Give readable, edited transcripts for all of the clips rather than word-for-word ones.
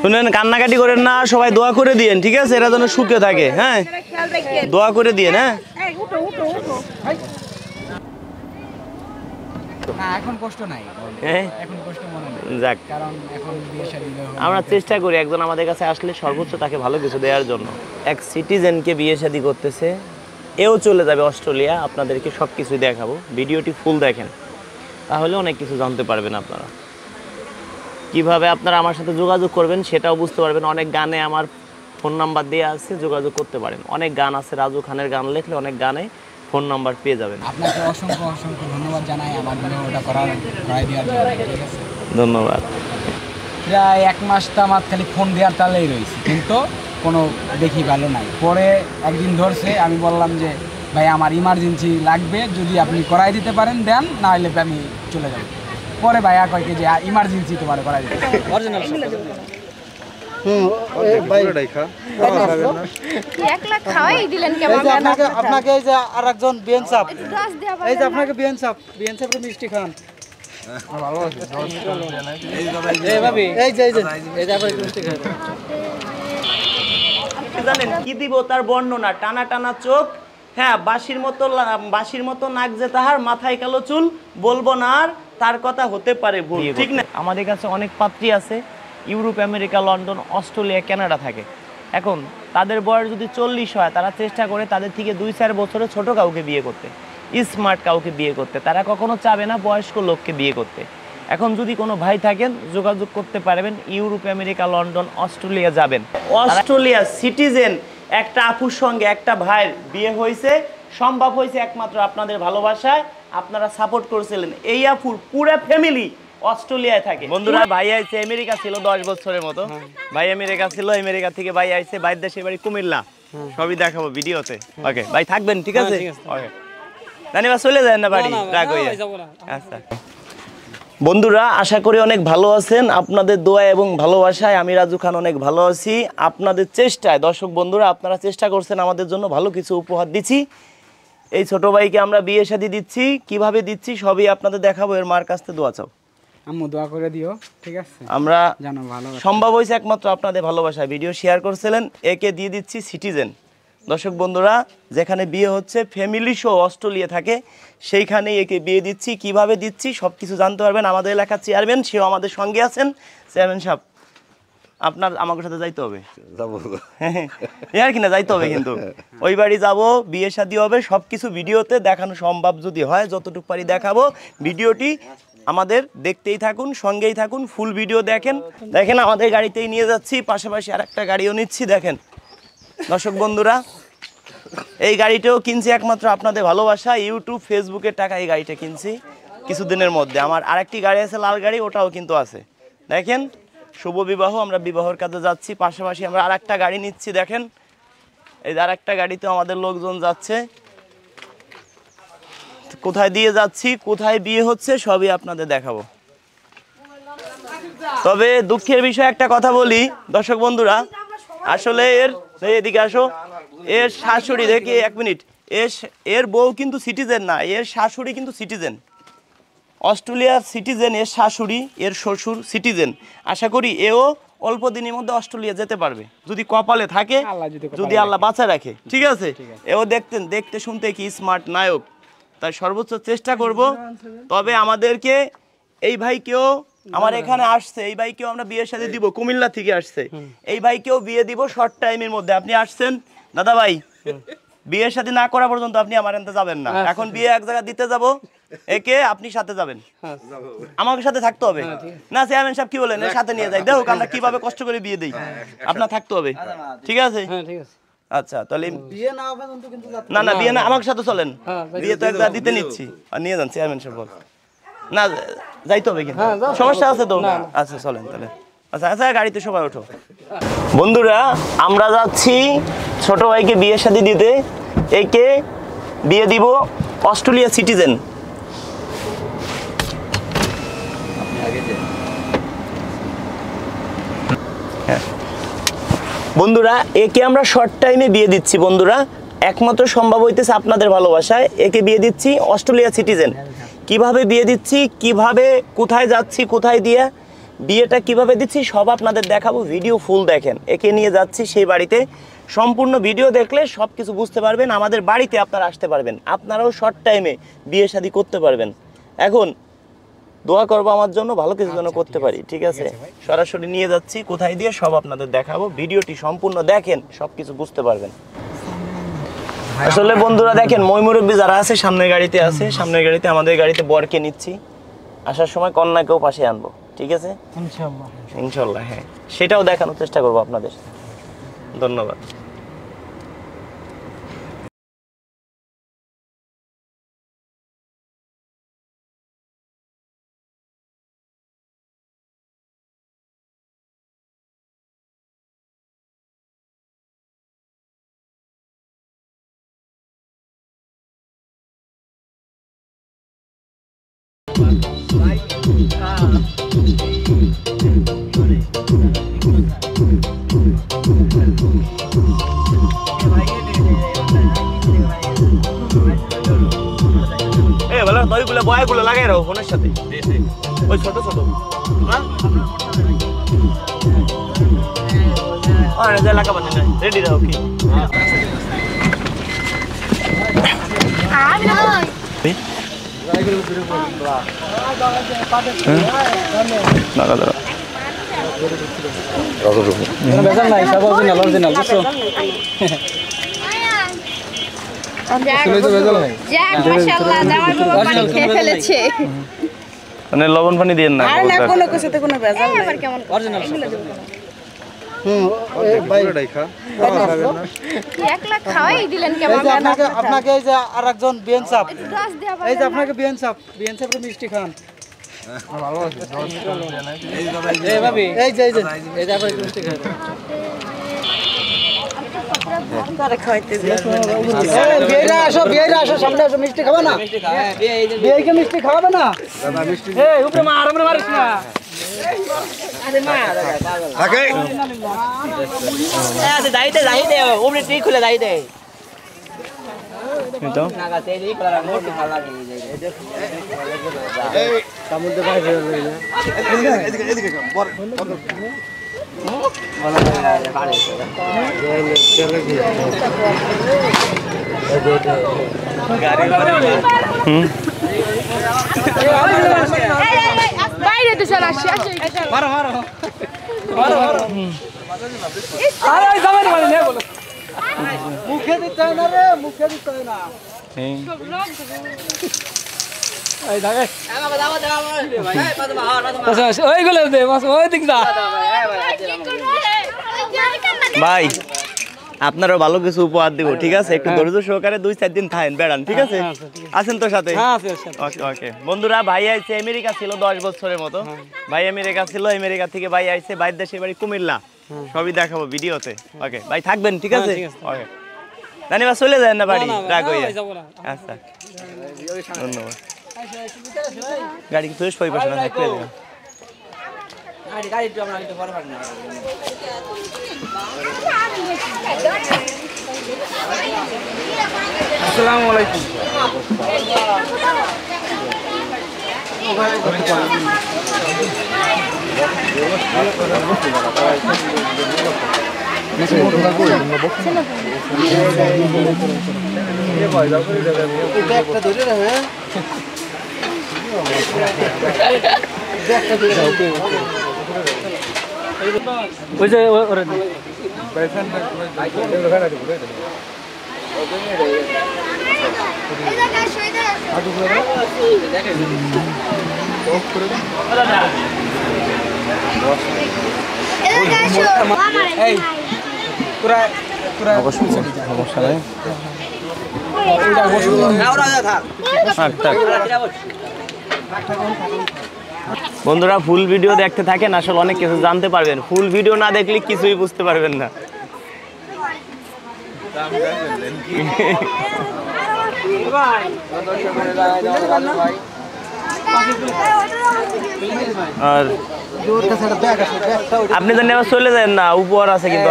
শুনেন, কান্নাকাটি করেন না, সবাই দোয়া করে দিয়েন, ঠিক আছে? এরা যেন সুখে থাকে। হ্যাঁ, দোয়া করে দিয়েন। হ্যাঁ, এখন কষ্ট নাই, এখন কষ্ট মনে নাই, যাক, কারণ এখন বিয়ে শাদী আমরা চেষ্টা করি একজন আমাদের কাছে আসলে সর্বোচ্চ তাকে ভালো কিছু দেওয়ার জন্য। এক সিটিজেনকে বিয়ে শাদী করতেছে, এও চলে যাবে অস্ট্রেলিয়া। আপনাদেরকে সব কিছুই দেখাবো, ভিডিওটি ফুল দেখেন, তাহলে অনেক কিছু জানতে পারবেন। আপনারা কিভাবে আপনারা আমার সাথে যোগাযোগ করবেন সেটাও বুঝতে পারবেন। অনেক গানে আমার ফোন নাম্বার দেওয়া আছে, যোগাযোগ করতে পারেন। অনেক গান আছে, রাজু খানের গান লিখলে অনেক গানে ফোন নাম্বার পেয়ে যাবেন। আপনাকে অসংখ্য অসংখ্য ধন্যবাদ জানাই আমার ভিডিওটা করাই দেওয়ার জন্য, ঠিক আছে? ধন্যবাদ। প্রায় 1 মাস আমার খালি ফোন দেওয়ার তালেই রয়েছে, কিন্তু কোনো দেখি ভালো নাই। পরে একদিন ধরছে, আমি বললাম যে ভাই আমার ইমার্জেন্সি লাগবে, যদি আপনি করাই দিতে পারেন দেন, না হলে আমি চলে যাব। পরে ভাইয়া কয় যে ইমার্জেন্সি তোমার করাই দিতে অরিজিনাল আপনাকে এই যে আরেকজন বিএন সাহেব, এই যে আপনাকে বিএন সাহেবের মিষ্টি খান। জানেন কি দিব তার বর্ণনা? টানা টানা চোখ, হ্যাঁ, বাঁশির মতো নাক যে তাহার, মাথায় কালো চুল, বলবো না আর তার কথা হতে পারে ভুল, ঠিক না? আমাদের কাছে অনেক পাত্রী আছে, Europe, America, London, Australia, Canada থাকে। এখন তাদের বয়স যদি 40 হয়, তারা চেষ্টা করে তাদের থেকে 2-4 বছরে ছোট কাউকে বিয়ে করতে, স্মার্ট কাউকে বিয়ে করতে। তারা কখনো চাবে না বয়স্ক লোককে বিয়ে করতে। এখন যদি কোনো ভাই থাকেন, যোগাযোগ করতে পারবেন। ইউরোপ, আমেরিকা, লন্ডন, অস্ট্রেলিয়া যাবেন। অস্ট্রেলিয়া সিটিজেন একটা আপুর সঙ্গে একটা ভাইয়ের বিয়ে হয়েছে, সম্ভব হয়েছে একমাত্র আপনাদের ভালোবাসায়। আপনারা সাপোর্ট করেছিলেন। এই আপুর পুরো ফ্যামিলি অস্ট্রেলিয়ায় থাকে। বন্ধুরা, ভাই আইছে, আমেরিকা ছিল 10 বছরের মতো। ভাই আমেরিকা ছিল, আমেরিকা থেকে ভাই আইছে, ভাইয়ের দেশের বাড়ি কুমিল্লা। সবই দেখাবো ভিডিওতে। ওকে ভাই, থাকবেন, ঠিক আছে? ওকে, ধন্যবাদ। চলে যায় না বাড়ি, রাগ হয়ে? আচ্ছা বন্ধুরা, আশা করি অনেক ভালো আছেন। আপনাদের দোয়া এবং ভালোবাসায় আমি রাজু খান অনেক ভালো আছি। আপনাদের চেষ্টায়, দর্শক বন্ধুরা, আপনারা চেষ্টা করছেন আমাদের জন্য ভালো কিছু উপহার দিচ্ছি। এই ছোট ভাইকে আমরা বিয়ে শাদী দিচ্ছি, কিভাবে দিচ্ছি সবই আপনাদের দেখাবো। এর মার কাছ থেকে দোয়া চাও, আম্মু দোয়া করে দিও, ঠিক আছে? আমরা জানো ভালো সম্ভব হয়েছে একমাত্র আপনাদের ভালোবাসায়। ভিডিও শেয়ার করছিলেন, একে দিয়ে দিচ্ছি সিটিজেন। দর্শক বন্ধুরা, যেখানে বিয়ে হচ্ছে ফ্যামিলি শো, অস্ট্রেলিয়া থাকে, সেইখানেই একে বিয়ে দিচ্ছি। কিভাবে দিচ্ছি সব কিছু জানতে পারবেন। আমাদের এলাকার চেয়ারম্যান, সেও আমাদের সঙ্গে আছেন। চেয়ারম্যান সাহেব, আপনার আমার সাথে যাইতে হবে, যাবো আর কি না, যাইতে হবে কিন্তু। ওই বাড়ি যাবো, বিয়ে শাদী হবে, সব কিছু ভিডিওতে দেখানো সম্ভব যদি হয়, যতটুকু পারি দেখাবো। ভিডিওটি আমাদের দেখতেই থাকুন, সঙ্গেই থাকুন, ফুল ভিডিও দেখেন। দেখেন আমাদের গাড়িতেই নিয়ে যাচ্ছি, পাশাপাশি আর একটা গাড়িও নিচ্ছি। দেখেন দর্শক বন্ধুরা, এই গাড়িটাও কিনছি একমাত্র আপনাদের ভালোবাসা, ইউটিউব, ফেসবুকের টাকা এই গাড়িটা কিনছি কিছুদিনের মধ্যে। আমার আরেকটি গাড়ি আছে, লাল গাড়ি, ওটাও কিন্তু আছে। দেখেন, শুভ বিবাহ, আমরা বিবাহের কাজে যাচ্ছি, পাশাপাশি আমরা আরেকটা গাড়ি নিচ্ছি। দেখেন, এই আরেকটা গাড়িতে আমাদের লোকজন যাচ্ছে। কোথায় দিয়ে যাচ্ছি, কোথায় বিয়ে হচ্ছে, সবই আপনাদের দেখাবো। তবে দুঃখের বিষয় একটা কথা বলি দর্শক বন্ধুরা, আসলে এদিকে আসো, এর শাশুড়ি, দেখি 1 মিনিট, এর বউ কিন্তু সিটিজেন না, এর শাশুড়ি কিন্তু সিটিজেন, অস্ট্রেলিয়ার সিটিজেন। এর শাশুড়ি, এর শ্বশুর সিটিজেন। আশা করি এও অল্প দিনের মধ্যে অস্ট্রেলিয়া যেতে পারবে, যদি কপালে থাকে, যদি আল্লাহ বাঁচা রাখে, ঠিক আছে? এও দেখতে শুনতে কি স্মার্ট নায়ক, তাই সর্বোচ্চ চেষ্টা করব। তবে আমাদেরকে এই ভাইকেও, আমার এখানে আসছে, এই ভাইকেও আমরা বিয়ের সাথে দিব, কুমিল্লা থেকে আসছে, এই ভাইকেও বিয়ে দিব শর্ট টাইমের মধ্যে। আপনি আসছেন দাদা ভাই, বিয়ের সাথে না করা পর্যন্ত আপনি আমার এনতে যাবেন না। এখন বিয়ে এক জায়গায় দিতে যাব, একে আপনি সাথে যাবেন, আমাকে সাথে থাকতে হবে না? চেয়ারম্যান সাহেব কি বলেন, এর সাথে নিয়ে যাই, দেখো আমরা কিভাবে কষ্ট করে বিয়ে দেই। আপনার থাকতে হবে, ঠিক আছে? আচ্ছা, তাহলে না বিয়ে না, আমার সাথে চলেন, বিয়ে তো একবার দিতে নিচ্ছি, আর নিয়ে যান। চেয়ারম্যান সাহেব বল না, যাইতে হবে কিন্তু, সমস্যা আছে তো? আচ্ছা চলেন তাহলে। আচ্ছা আচ্ছা, গাড়িতে সবাই ওঠো। বন্ধুরা, আমরা যাচ্ছি ছোট ভাইকে বিয়ে শাদী দিতে। একে বিয়ে দিব, অস্ট্রেলিয়া সিটিজেন। বন্ধুরা, একে আমরা শর্ট টাইমে বিয়ে দিচ্ছি। বন্ধুরা, একমাত্র সম্ভব হইতেছে আপনাদের ভালোবাসায়। একে বিয়ে দিচ্ছি, অস্ট্রেলিয়া সিটিজেন। কিভাবে বিয়ে দিচ্ছি, কিভাবে, কোথায় যাচ্ছি, কোথায় দিয়ে বিয়েটা কিভাবে দিচ্ছি সব আপনাদের দেখাবো, ভিডিও ফুল দেখেন। একে নিয়ে যাচ্ছি সেই বাড়িতে, সম্পূর্ণ ভিডিও দেখলে সব কিছু বুঝতে পারবেন। আমাদের বাড়িতে আপনারা আসতে পারবেন, আপনারাও শর্ট টাইমে বিয়ে শাদী করতে পারবেন। এখন দোয়া করবো আমার জন্য, ভালো কিছু যেন করতে পারি, ঠিক আছে? সরাসরি নিয়ে যাচ্ছি কোথায় দিয়ে সব আপনাদের দেখাবো, ভিডিওটি সম্পূর্ণ দেখেন, সব কিছু বুঝতে পারবেন। আসলে বন্ধুরা দেখেন, ময়মুরব্বী যারা আছে সামনের গাড়িতে আছে, সামনের গাড়িতে আমাদের গাড়িতে বরকে নিচ্ছি, আসার সময় কন্যাকেও পাশে আনবো, ঠিক আছে ইনশাআল্লাহ। ইনশাল্লাহ। হ্যাঁ, সেটাও দেখানোর চেষ্টা করবো আপনাদের। ধন্যবাদ। দইগুলো বয়াগুলো লাগাই রাখো ফোনের সাথে, ওই ছোট ছোট লাগাবান রেডি রাখো কি নাই, সব অরিজিনাল অরিজিনাল বুঝছো? মানে লবণ পানি দিয়ে না, কোনো কিছুতে কোনো ভেজাল নাই। অরিজিনাল আপনাকে এই যে আরেকজন বিএন সাহেব, এই যে আপনাকে বিএন সাহেবের মিষ্টি খান। এই যে আপনাকে মিষ্টি খান। বিয়েরা আসো সামনে আসো, মিষ্টি খাবে না? বিয়েকে মিষ্টি খাওয়াবে না? উপরে মা আরামে মারিস না। বাইরে তো চল আসি মারো মুখে দিতে হয় না রে, মুখে দিতে হয় না। ভাই আপনারও ভালো কিছু উপহার দিব, ঠিক আছে? একটু ধৈর্য সহকারে 2-4 দিন থাকেন, বেড়ান, ঠিক আছে? আছেন তো সাথে? ওকে বন্ধুরা, ভাই আইছে আমেরিকা ছিল 10 বছরের মতো। ভাই আমেরিকা ছিল, আমেরিকা থেকে ভাই আইছে, বাইরের দেশে বাড়ি কুমিল্লা, সবই দেখাবো ভিডিওতে। ওকে ভাই, থাকবেন, ঠিক আছে? ওকে জানিবা চলে যায় না বাড়ি, রাগ হইয়া। আচ্ছা ধন্যবাদ। গাড়ি কি তুই সই পাশে না থাকতে দেবে? আসসালামু আলাইকুম। বন্ধুরা ফুল ভিডিও দেখতে থাকেন, আসলে অনেক কিছু জানতে পারবেন। ফুল ভিডিও না দেখলে কিছুই বুঝতে পারবেন না। আর আপনি জানি আবার চলে যায় না, উপহার আছে কিন্তু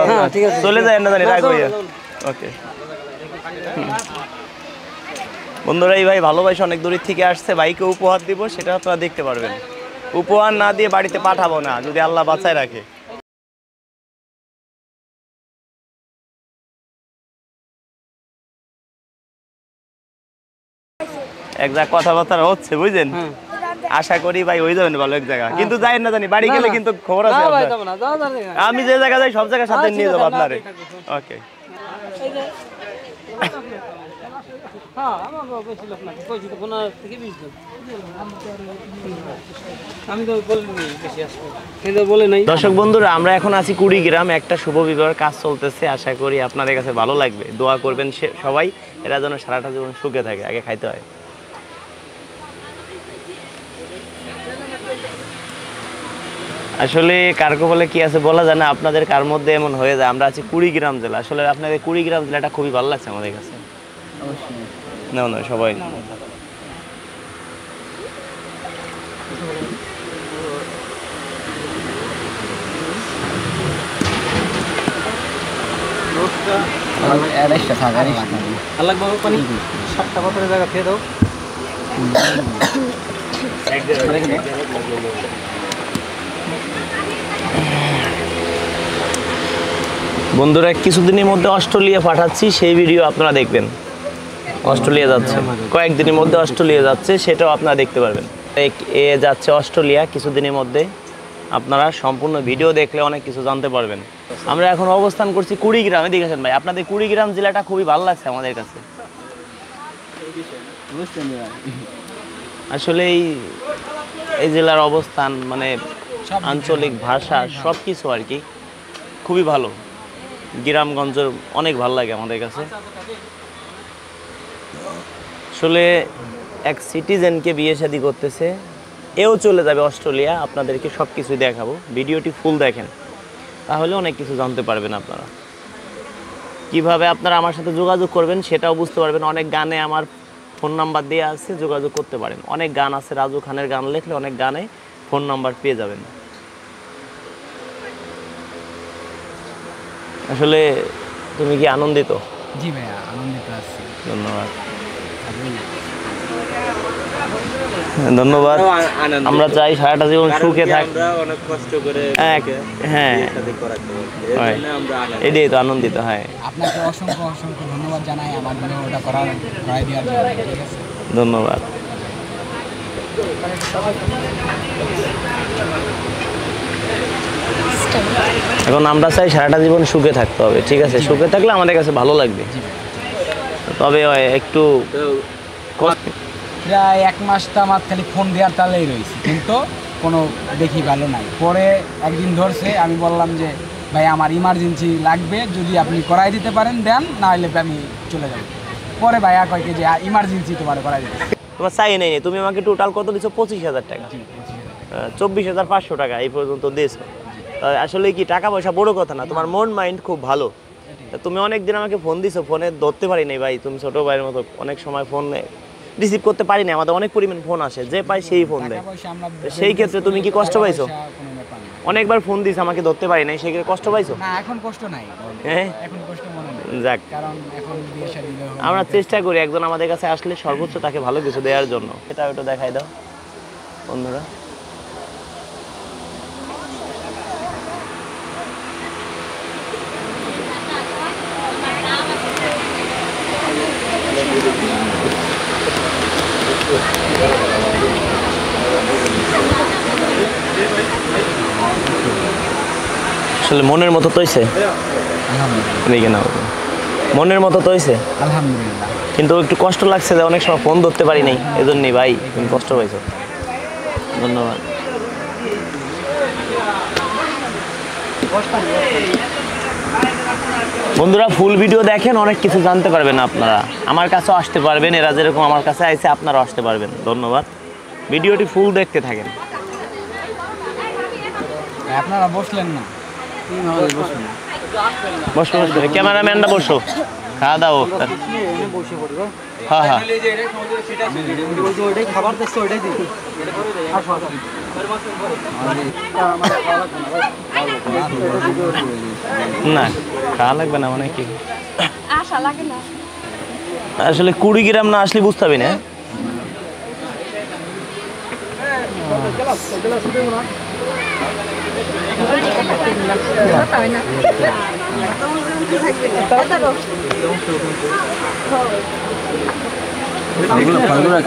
চলে যায় না জানি, রাগ হইয়া। ওকে বন্ধুরা, এই ভাই ভালোবাসে অনেক দূরের থেকে আসছে, ভাইকে উপহার দিব, সেটা আপনারা দেখতে পারবেন। উপহার না দিয়ে বাড়িতে পাঠাবো না যদি আল্লাহ বাঁচায় রাখে। এক জায়গায় কথাবার্তা হচ্ছে বুঝলেন, আশা করি ভাই হয়ে যাবেন ভালো এক জায়গা, কিন্তু যাই না জানি বাড়ি গেলে কিন্তু খবর আছে আমি যে জায়গা যাই সব জায়গার সাথে নিয়ে যাবো আপনারে। ওকে দর্শক বন্ধুরা, আমরা এখন আছি কুড়িগ্রাম, একটা শুভ বিবাহের কাজ চলতেছে। আশা করি আপনাদের কাছে ভালো লাগবে, দোয়া করবেন সবাই, এরা যেন সারাটা জীবন সুখে থাকে। আগে খাইতে হয়। আসলে কার বলে কি আছে বলা যায় না, আপনাদের কার মধ্যে এমন হয়ে যায়। আমরা আছি কুড়িগ্রাম জেলা, আসলে আপনাদের কুড়িগ্রাম জেলাটা খুবই ভালো লাগছে আমাদের কাছে। না না সবাই বন্ধুরা, কিছুদিনের মধ্যে অস্ট্রেলিয়া পাঠাচ্ছি, সেই ভিডিও আপনারা দেখবেন। অস্ট্রেলিয়া যাচ্ছে কয়েকদিনের মধ্যে, অস্ট্রেলিয়া যাচ্ছে, সেটাও আপনারা দেখতে পারবেন। এ যাচ্ছে অস্ট্রেলিয়া কিছুদিনের মধ্যে, আপনারা সম্পূর্ণ ভিডিও দেখলে অনেক কিছু জানতে পারবেন। আমরা এখন অবস্থান করছি কুড়িগ্রামে। দেখেছেন ভাই, আপনাদের কুড়িগ্রাম জেলাটা খুবই ভালো লাগছে আমাদের কাছে। আসলে এই জেলার অবস্থান মানে আঞ্চলিক ভাষা সব কিছু আর কি খুবই ভালো। গ্রামগঞ্জ অনেক ভালো লাগে আমাদের কাছে। আসলে এক সিটিজেনকে বিয়ে শাদী করতেছে, এও চলে যাবে অস্ট্রেলিয়া। আপনাদেরকে সব কিছুই দেখাবো, ভিডিওটি ফুল দেখেন, তাহলে অনেক কিছু জানতে পারবেন আপনারা। কিভাবে আপনারা আমার সাথে যোগাযোগ করবেন সেটাও বুঝতে পারবেন। অনেক গানে আমার ফোন নাম্বার দেওয়া আছে, যোগাযোগ করতে পারেন। অনেক গান আছে, রাজু খানের গান লিখলে অনেক গানে ফোন নাম্বার পেয়ে যাবেন। আসলে তুমি কি আনন্দিত? জি ভাইয়া, আনন্দিত আছি। ধন্যবাদ ধন্যবাদ। আমরা চাই সারাটা জীবন সুখে থাক। হ্যাঁ এটাই তো আনন্দিত। হ্যাঁ, আপনাকে অসংখ্য অসংখ্য ধন্যবাদ জানাই আমার জন্য ওটা করাই দেওয়ার জন্য। ঠিক আছে, ধন্যবাদ। এখন আমরা চাই সারাটা জীবন সুখে থাকতে হবে। ঠিক আছে, সুখে থাকলে আমাদের কাছে ভালো লাগবে। তবে একটু প্রায় 1 মাস আমার খালি ফোন দেওয়ার তালেই রয়েছে, কিন্তু কোনো দেখি ভালো নাই। পরে একদিন ধরছে, আমি বললাম যে ভাই আমার ইমার্জেন্সি লাগবে, যদি আপনি করাই দিতে পারেন দেন, না হলে আমি চলে যাব। পরে ভাইয়া কয় যে ইমার্জেন্সি তোমার করাই দিতে। তোমার চাই নেই, তুমি আমাকে টোটাল কত দিচ্ছ? 25,000 টাকা, 24,500 টাকা এই পর্যন্ত দিয়েছো। আসলে কি টাকা পয়সা বড় কথা না, তোমার মন মাইন্ড খুব ভালো। তুমি অনেকদিন আমাকে ফোন দিছো, ফোনে ধরতে পারি নাই ভাই, তুমি ছোট ভাইয়ের মতো অনেক সময় ফোন রিসিভ করতে পারি না। আমাদের অনেক পরিমাণ ফোন আসে, যে পাই সেই ফোন দেয়। সেই ক্ষেত্রে তুমি কি কষ্ট পাইছো? অনেকবার ফোন দিস, আমাকে ধরতে পারি নাই, সেই ক্ষেত্রে কষ্ট পাইছো? না, এখন কষ্ট নাই। হ্যাঁ, এখন কষ্ট মনে নেই। যাক, কারণ এখন বিয়ে শাদী আমরা চেষ্টা করি একজন আমাদের কাছে আসলে সর্বোচ্চ তাকে ভালো কিছু দেওয়ার জন্য। এটা ওটা দেখাই দাও বন্ধুরা। আসলে মনের মতো তো হইছে, দেখে নাও, মনের মতো তো হইছে আলহামদুলিল্লাহ। কিন্তু একটু কষ্ট লাগছে যে অনেক সময় ফোন ধরতে পারি নাই, এজন্যই ভাই তুমি কষ্ট পাইছো। ধন্যবাদ। বন্ধুরা, ফুল ভিডিও দেখেন, অনেক কিছু জানতে পারবেন আপনারা। আমার কাছেও আসতে পারবেন, এরা যেরকম আমার কাছে আইছে আপনারাও আসতে পারবেন। ধন্যবাদ। ভিডিওটি ফুল দেখতে থাকেন। আপনারা বসলেন না? বসো বসো, ক্যামেরাম্যানরা বসো, খাওয়া দাও। হ্যাঁ হ্যাঁ, না খাওয়া লাগবে না মানে কি, আসলে কুড়িগ্রাম না আসলে বুঝতে পারি না।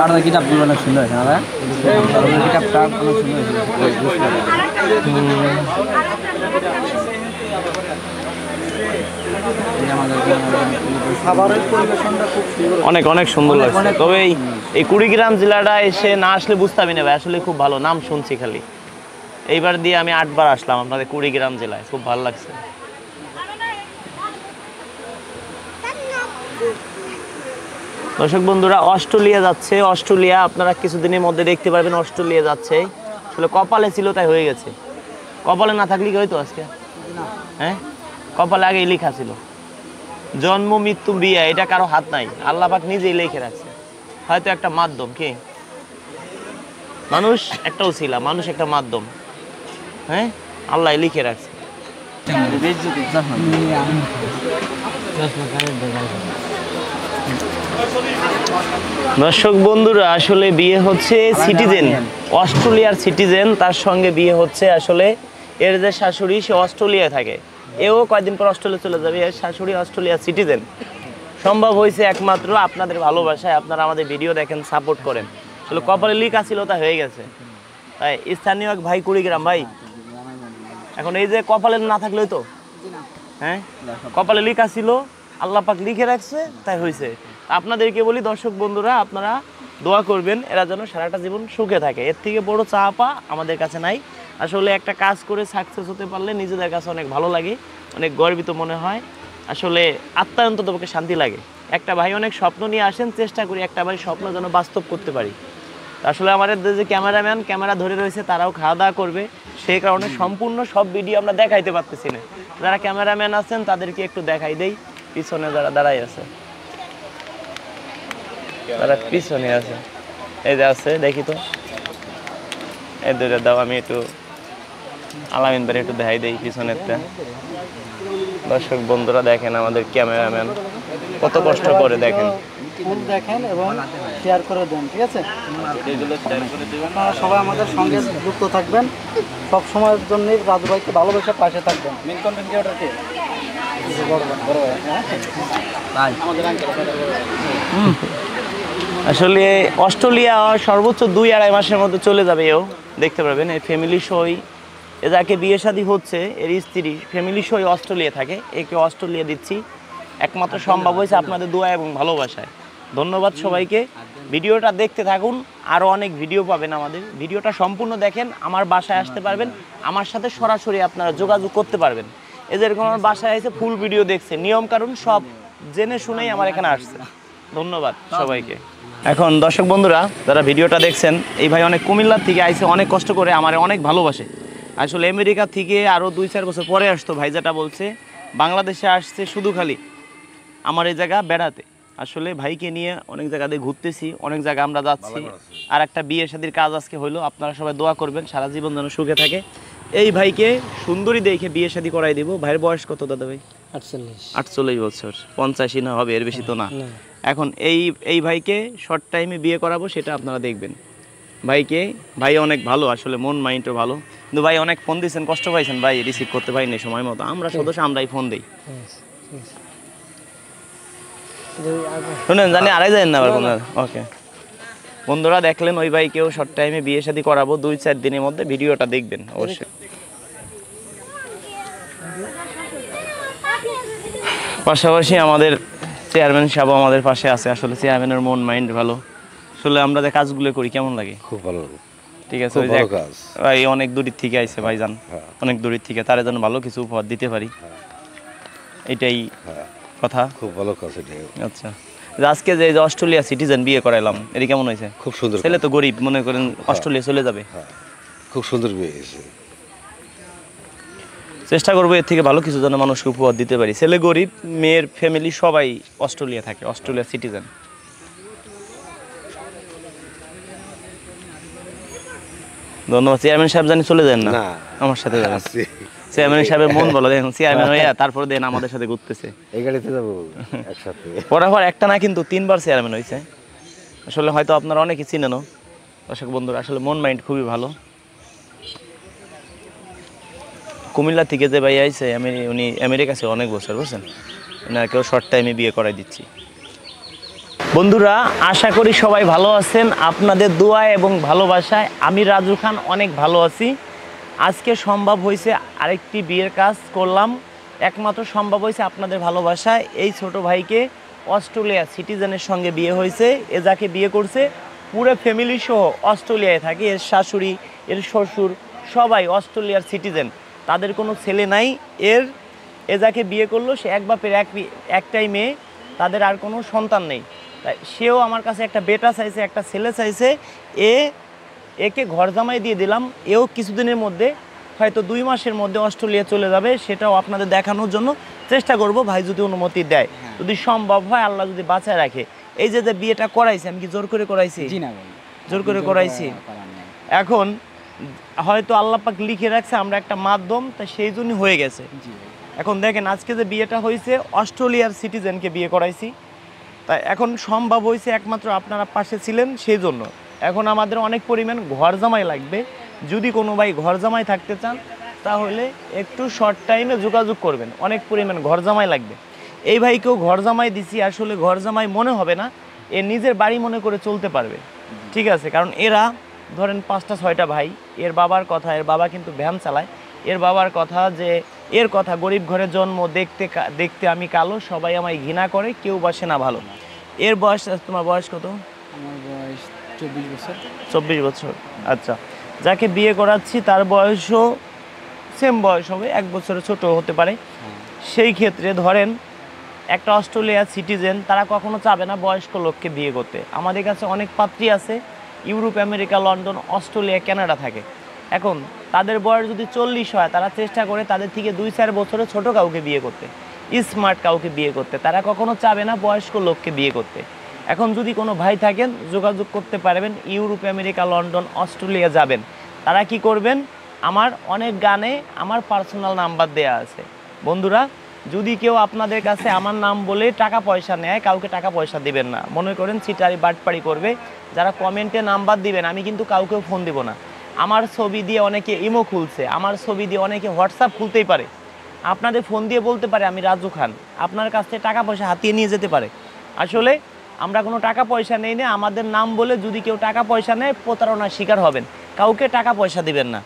কাটার কিতাব গুলো অনেক সুন্দর আছে না কিতাবটা অনেক সুন্দর অনেক অনেক সুন্দর লাগছে। তবে এই কুড়িগ্রাম জেলাটা এসে না আসলে বুঝতে পারি না ভাই, আসলে খুব ভালো, নাম শুনছি খালি। এইবার দিয়ে আমি 8 বার আসলাম আপনাদের কুড়িগ্রাম জেলায়, খুব ভালো লাগছে। দর্শক বন্ধুরা অস্ট্রেলিয়া যাচ্ছে, অস্ট্রেলিয়া আপনারা কিছুদিনের মধ্যে দেখতে পারবেন অস্ট্রেলিয়া যাচ্ছে। আসলে কপালে ছিল তাই হয়ে গেছে, কপালে না থাকলে কি হয়তো আজকে, হ্যাঁ কপালে আগেই লেখা ছিল জন্ম মৃত্যু বিয়ে, এটা কারো হাত নাই, আল্লাহ পাক নিজেই লিখে রাখছে। হয়তো একটা মাধ্যম, কি মানুষ একটা উছিলা, মানুষ একটা মাধ্যম, হ্যাঁ আল্লাহ লিখে রাখছে। দর্শক বন্ধুরা আসলে বিয়ে হচ্ছে সিটিজেন, অস্ট্রেলিয়ার সিটিজেন, তার সঙ্গে বিয়ে হচ্ছে আসলে এর যে শাশুড়ি সে অস্ট্রেলিয়ায় থাকে, এও কয়েকদিন পর অস্ট্রেলিয়া চলে যাবে, এর শাশুড়ি অস্ট্রেলিয়ার সিটিজেন। সম্ভব হয়েছে একমাত্র আপনাদের ভালোবাসায়, আপনারা আমাদের ভিডিও দেখেন, সাপোর্ট করেন। আসলে কপালে লিখা ছিল তা হয়ে গেছে। তাই স্থানীয় এক ভাই কুড়িগ্রাম ভাই, এখন এই যে কপালে না থাকলেই তো, হ্যাঁ কপালে লিখা ছিল, আল্লাহ পাক লিখে রাখছে তাই হয়েছে। আপনাদেরকে বলি দর্শক বন্ধুরা, আপনারা দোয়া করবেন এরা যেন সারাটা জীবন সুখে থাকে, এর থেকে বড় চাপা আমাদের কাছে নাই। আসলে একটা কাজ করে সাকসেস হতে পারলে নিজেদের কাছে অনেক ভালো লাগে, অনেক গর্বিত মনে হয়, আসলে আত্মার অন্তত পক্ষে শান্তি লাগে। একটা ভাই অনেক স্বপ্ন নিয়ে আসেন, চেষ্টা করি একটা ভাই স্বপ্ন যেন বাস্তব করতে পারি। আসলে আমাদের যে ক্যামেরাম্যান ক্যামেরা ধরে রয়েছে তারাও খাওয়া দাওয়া করবে, সেই কারণে সম্পূর্ণ সব ভিডিও আমরা দেখাইতে পারতেছি না। যারা ক্যামেরাম্যান আছেন তাদেরকে একটু দেখাই দেই, পিছনে যারা দাঁড়াই আছে, তারা পিছনে আছে, এই যে আছে দেখি তো, এই দুটো দাও, আমি একটু আলামিন বাড়ি একটু দেখাই দেই পিছনেরটা। দর্শক বন্ধুরা দেখেন আমাদের ক্যামেরাম্যান কত কষ্ট করে, দেখেন দেখেন এবং শেয়ার করে দেন, ঠিক আছে? আপনারা সবাই আমাদের সঙ্গে যুক্ত থাকবেন, সব সময়ের জন্য রাজু ভাইকে ভালোবেসে পাশে থাকবেন। মেন কন্টেন্ট ক্রিয়েটর কে? আসলে অস্ট্রেলিয়া সর্বোচ্চ 2-2.5 মাসের মধ্যে চলে যাবে, এও দেখতে পারবেন। এই ফ্যামিলি সই, এ যাকে বিয়ে শাদী হচ্ছে এর স্ত্রী ফ্যামিলি সই অস্ট্রেলিয়া থাকে, একে অস্ট্রেলিয়া দিচ্ছি। একমাত্র সম্ভব হয়েছে আপনাদের দোয়া এবং ভালোবাসায়। ধন্যবাদ সবাইকে, ভিডিওটা দেখতে থাকুন, আরও অনেক ভিডিও পাবেন আমাদের। ভিডিওটা সম্পূর্ণ দেখেন, আমার বাসায় আসতে পারবেন, আমার সাথে সরাসরি আপনারা যোগাযোগ করতে পারবেন। এদের কোনো আমার বাসায় এসে ফুল ভিডিও দেখছে, নিয়ম কারণ সব জেনে শুনেই আমার এখানে আসছে। ধন্যবাদ সবাইকে। এখন দর্শক বন্ধুরা যারা ভিডিওটা দেখছেন, এই ভাই অনেক কুমিল্লার থেকে আইসে, অনেক কষ্ট করে, আমার অনেক ভালোবাসে। আসলে আমেরিকা থেকে আরও 2-4 বছর পরে আসতো, ভাই যেটা বলছে বাংলাদেশে আসছে শুধু খালি আমার এই জায়গা বেড়াতে। আসলে ভাইকে নিয়ে অনেক জায়গাতে ঘুরতেছি, অনেক জায়গা আমরা যাচ্ছি। আর একটা বিয়ে শাদীর কাজ আজকে হইলো, আপনারা সবাই দোয়া করবেন সারা জীবন যেন সুখে থাকে। এই ভাইকে সুন্দরী দেখে বিয়ে শাদী করাই দিব। ভাইয়ের বয়স কত দাদা ভাই? 48 বছর, 85 না হবে, এর বেশি তো না। এখন এই ভাইকে শর্ট টাইমে বিয়ে করাবো, সেটা আপনারা দেখবেন। ভাই অনেক ভালো, আসলে মন মাইন্ডও ভালো, কিন্তু ভাই অনেক ফোন দিয়েছেন, কষ্ট পাইছেন ভাই, রিসিভ করতে পারিনি সময় মতো। আমরা সদস্য আমরাই ফোন দিই, শুনেন জানি আড়াই যায় না আবার। ওকে বন্ধুরা দেখলেন, ওই ভাইকেও শর্ট টাইমে বিয়ে শাদী করাবো, 2-4 দিনের মধ্যে। ভিডিওটা দেখবেন অবশ্যই। পাশাপাশি আমাদের চেয়ারম্যান সাহেব আমাদের পাশে আছে। আসলে চেয়ারম্যানের মন মাইন্ড ভালো। আসলে আমরা যে কাজগুলো করি কেমন লাগে? খুব ভালো লাগে। ঠিক আছে, ওই যে ভাই অনেক দূরের থেকে আইছে ভাইজান, অনেক দূরের থেকে, তার জন্য ভালো কিছু উপহার দিতে পারি, এটাই কথা। খুব ভালো কাজ এটা। আচ্ছা, আজকে যে অস্ট্রেলিয়া সিটিজেন বিয়ে করাইলাম, এটা কেমন হয়েছে? খুব সুন্দর। ছেলে তো গরিব, মনে করেন অস্ট্রেলিয়া চলে যাবে, খুব সুন্দর বিয়ে হয়েছে। চেষ্টা করবো এর থেকে ভালো কিছু যেন মানুষকে উপহার দিতে পারি। ছেলে গরিব, মেয়ের ফ্যামিলি সবাই অস্ট্রেলিয়া থাকে, অস্ট্রেলিয়া সিটিজেন। ধন্যবাদ। চেয়ারম্যান সাহেব জানি চলে যান না, আমার সাথে যাবেন। চেয়ারম্যান সাহেবের মন বলো, দেখুন চেয়ারম্যান হইয়া তারপরে দেন আমাদের সাথে ঘুরতেছে। এই গাড়িতে যাবো একসাথে। পরাপর একটা না কিন্তু 3 বার চেয়ারম্যান হয়েছে। আসলে হয়তো আপনারা অনেকে চিনেনও, দর্শক বন্ধুরা আসলে মন মাইন্ড খুবই ভালো। কুমিল্লা থেকে যে ভাই আইছে উনি আমেরিকা ছিল অনেক বছর, বুঝছেন, ওনাকেও শর্ট টাইমে বিয়ে করাই দিচ্ছি। বন্ধুরা আশা করি সবাই ভালো আছেন, আপনাদের দোয়া এবং ভালোবাসায় আমি রাজু খান অনেক ভালো আছি। আজকে সম্ভব হয়েছে আরেকটি বিয়ের কাজ করলাম, একমাত্র সম্ভব হয়েছে আপনাদের ভালোবাসায়। এই ছোট ভাইকে অস্ট্রেলিয়া সিটিজেনের সঙ্গে বিয়ে হয়েছে। এ যাকে বিয়ে করছে পুরো ফ্যামিলি সহ অস্ট্রেলিয়ায় থাকে, এর শাশুড়ি এর শ্বশুর সবাই অস্ট্রেলিয়ার সিটিজেন, তাদের কোনো ছেলে নাই। এ যাকে বিয়ে করলো সে এক বাপের একটাই মেয়ে, তাদের আর কোনো সন্তান নেই। তাই সেও আমার কাছে একটা বেটা চাইছে, একটা ছেলে চাইছে। একে ঘর জামাই দিয়ে দিলাম। এও কিছুদিনের মধ্যে হয়তো 2 মাসের মধ্যে অস্ট্রেলিয়া চলে যাবে, সেটাও আপনাদের দেখানোর জন্য চেষ্টা করব, ভাই যদি অনুমতি দেয়, যদি সম্ভব হয়, আল্লাহ যদি বাঁচায় রাখে। এই যে বিয়েটা করাইছি, আমি কি জোর করে করাইছি? জি না ভাই, জোর করে করাইছি। এখন হয়তো আল্লাহ পাক লিখে রাখছে আমরা একটা মাধ্যম, তা সেই জন্য হয়ে গেছে। এখন দেখেন আজকে যে বিয়েটা হয়েছে অস্ট্রেলিয়ার সিটিজেনকে বিয়ে করাইছি, তাই এখন সম্ভব হয়েছে একমাত্র আপনারা পাশে ছিলেন সেই জন্য। এখন আমাদের অনেক পরিমাণ ঘর জামাই লাগবে, যদি কোনো ভাই ঘর জামাই থাকতে চান তাহলে একটু শর্ট টাইমে যোগাযোগ করবেন, অনেক পরিমাণ ঘর জামাই লাগবে। এই ভাইকেও ঘর জামাই দিছি, আসলে ঘর জামাই মনে হবে না, এ নিজের বাড়ি মনে করে চলতে পারবে, ঠিক আছে। কারণ এরা ধরেন 5টা-6টা ভাই, এর বাবার কথা, এর বাবা কিন্তু ভ্যান চালায়, এর বাবার কথা যে এর কথা গরিব ঘরে জন্ম, দেখতে আমি কালো, সবাই আমায় ঘৃণা করে, কেউ বাসে না ভালো। এর বয়স, তোমার বয়স কত? আমার বয়স 24 বছর। 24 বছর, আচ্ছা। যাকে বিয়ে করাচ্ছি তার বয়সও সেম বয়স হবে, 1 বছরের ছোট হতে পারে। সেই ক্ষেত্রে ধরেন একটা অস্ট্রেলিয়া সিটিজেন, তারা কখনো চাবে না বয়স্ক লোককে বিয়ে করতে। আমাদের কাছে অনেক পাত্রী আছে Europe, America, London, Australia, Canada থাকে। এখন তাদের বয়স যদি 40 হয়, তারা চেষ্টা করে তাদের থেকে 2-4 বছরের ছোট কাউকে বিয়ে করতে, স্মার্ট কাউকে বিয়ে করতে, তারা কখনো চাবে না বয়স্ক লোককে বিয়ে করতে। এখন যদি কোনো ভাই থাকেন যোগাযোগ করতে পারবেন, ইউরোপ, আমেরিকা, লন্ডন, অস্ট্রেলিয়া যাবেন, তারা কি করবেন, আমার অনেক গানে আমার পার্সোনাল নাম্বার দেয়া আছে। বন্ধুরা যদি কেউ আপনাদের কাছে আমার নাম বলে টাকা পয়সা নেয়, কাউকে টাকা পয়সা দিবেন না, মনে করেন চিটারি বাটপাড়ি করবে। যারা কমেন্টে নাম্বার দিবেন, আমি কিন্তু কাউকেও ফোন দিব না। আমার ছবি দিয়ে অনেকে ইমো খুলছে, আমার ছবি দিয়ে অনেকে হোয়াটসঅ্যাপ খুলতেই পারে, আপনাদের ফোন দিয়ে বলতে পারে আমি রাজু খান, আপনার কাছ থেকে টাকা পয়সা হাতিয়ে নিয়ে যেতে পারে। আসলে আমরা কোনো টাকা পয়সা নেই না, আমাদের নাম বলে যদি কেউ টাকা পয়সা নেয় প্রতারণার শিকার হবেন, কাউকে টাকা পয়সা দিবেন না।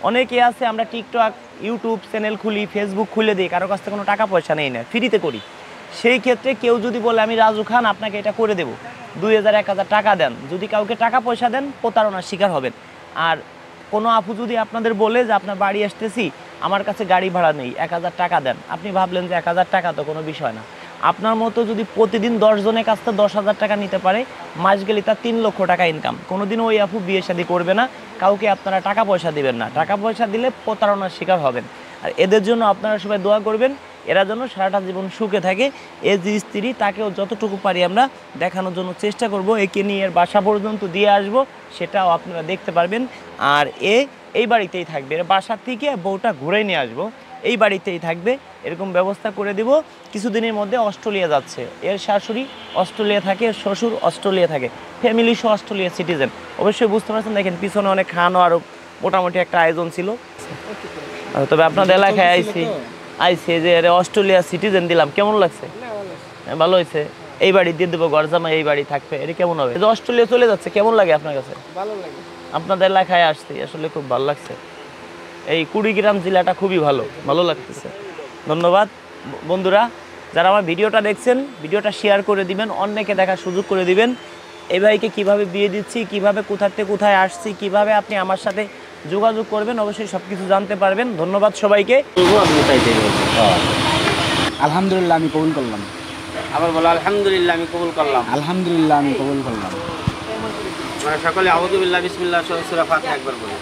অনেকে আছে আমরা টিকটক, ইউটিউব চ্যানেল খুলি, ফেসবুক খুলে দিই, কারো কাছ থেকে কোনো টাকা পয়সা নেই না, ফ্রিতে করি। সেই ক্ষেত্রে কেউ যদি বলে আমি রাজু খান আপনাকে এটা করে দেবো, 2000-1000 টাকা দেন, যদি কাউকে টাকা পয়সা দেন প্রতারণার শিকার হবেন। আর কোনো আপু যদি আপনাদের বলে যে আপনার বাড়ি আসতেছি, আমার কাছে গাড়ি ভাড়া নেই, 1000 টাকা দেন, আপনি ভাবলেন যে 1000 টাকা তো কোনো বিষয় না। আপনার মতো যদি প্রতিদিন 10 জনের কাছ থেকে 10,000 টাকা নিতে পারে, মাস গেলে তার 3 লক্ষ টাকা ইনকাম। কোনোদিনও ওই আপু বিয়ে শাদী করবে না, কাউকে আপনারা টাকা পয়সা দিবেন না, টাকা পয়সা দিলে প্রতারণার শিকার হবেন। আর এদের জন্য আপনারা সবাই দোয়া করবেন, এরা যেন সারাটা জীবন সুখে থাকে। এ যে স্ত্রী, তাকেও যতটুকু পারি আমরা দেখানোর জন্য চেষ্টা করব, একে নিয়ে এর বাসা পর্যন্ত দিয়ে আসব, সেটাও আপনারা দেখতে পারবেন। আর এই বাড়িতেই থাকবে, এর বাসার থেকে বউটা ঘুরে নিয়ে আসবো, এই বাড়িতেই থাকবে, এরকম ব্যবস্থা করে দিব। কিছুদিনের মধ্যে অস্ট্রেলিয়া যাচ্ছে, এর শাশুড়ি অস্ট্রেলিয়া থাকে, এর শ্বশুর অস্ট্রেলিয়া থাকে, ফ্যামিলি সহ অস্ট্রেলিয়া সিটিজেন। অবশ্যই বুঝতে পারছেন, দেখেন পিছনে অনেক খাওয়ানো আরও মোটামুটি একটা আয়োজন ছিল। তবে আপনাদের এলাকায় আইসি যে অস্ট্রেলিয়া সিটিজেন দিলাম, কেমন লাগছে? ভালো হয়েছে। এই বাড়ি দিয়ে দেবো, ঘর জামাই এই বাড়ি থাকবে, এটা কেমন হবে? অস্ট্রেলিয়া চলে যাচ্ছে, কেমন লাগে আপনার কাছে? ভালো লাগে। আপনাদের এলাকায় আসছি, আসলে খুব ভালো লাগছে। এই কুড়িগ্রাম জেলাটা খুবই ভালো লাগতেছে। ধন্যবাদ বন্ধুরা, যারা আমার ভিডিওটা দেখছেন, ভিডিওটা শেয়ার করে দিবেন, অন্যকে দেখার সুযোগ করে দিবেন। এই ভাইকে কীভাবে বিয়ে দিচ্ছি, কীভাবে কোথা থেকে কোথায় আসছি, কিভাবে আপনি আমার সাথে যোগাযোগ করবেন, অবশ্যই সব কিছু জানতে পারবেন। ধন্যবাদ সবাইকে। আলহামদুলিল্লাহ আমি কবুল করলাম। আবার বলো আলহামদুলিল্লাহ আমি কবুল করলাম। আলহামদুলিল্লাহ আমি কবুল করলাম। আমরা সকলে আউযু বিল্লাহ বিসমিল্লাহ সূরা ফাতিহা একবার বলি।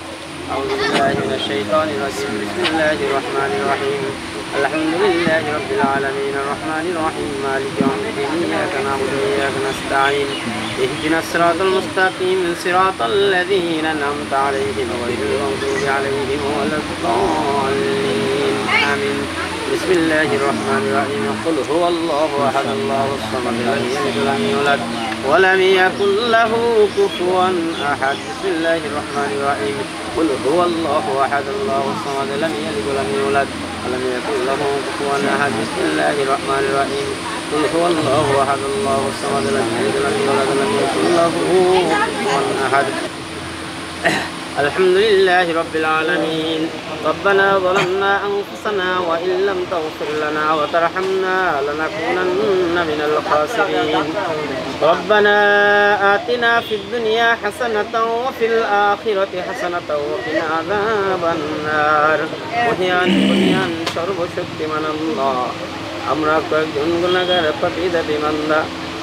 আউযু বিল্লাহি মিনাশ শাইতানির রাজিম। বিসমিল্লাহির রহমানির রহিম। আলহামদুলিল্লাহি রাব্বিল আলামিন আর রহমানির রহিম মালিকি ইয়াউমিদ্দিন ইয়াকা না'বুদু ওয়া ইয়াকা নাস্তাঈন ইহদিনাস সিরাতাল মুস্তাকিম সিরাতাল লাযীনা আন'আমতা আলাইহিম গায়রিল মাগদুবি আলাইহিম ওয়ালাদ-দাল্লিন আমিন। بسم الله الرحمن الرحيم قل هو الله أحد الله الصمد لم يلد ولم يولد ولم يكن له كفوا أحد بسم الله الرحمن الرحيم قل هو الله أحد الله الصمد لم يلد ولم يولد ولم يكن له كفوا أحد بسم الله الرحمن الرحيم قل هو الله أحد الله الصمد لم يلد ولم يولد ولم يكن له كفوا أحد الحمد لله رب العالمين ربنا ظلمنا أنفسنا وإن لم تغفر لنا وترحمنا لنكونن من الخاسرين ربنا آتنا في الدنيا حسنة وفي الآخرة حسنة وقنا عذاب النار بنيان شرب شكر من الله আমরা কয়েকজন গুনাহগার পাপী বান্দা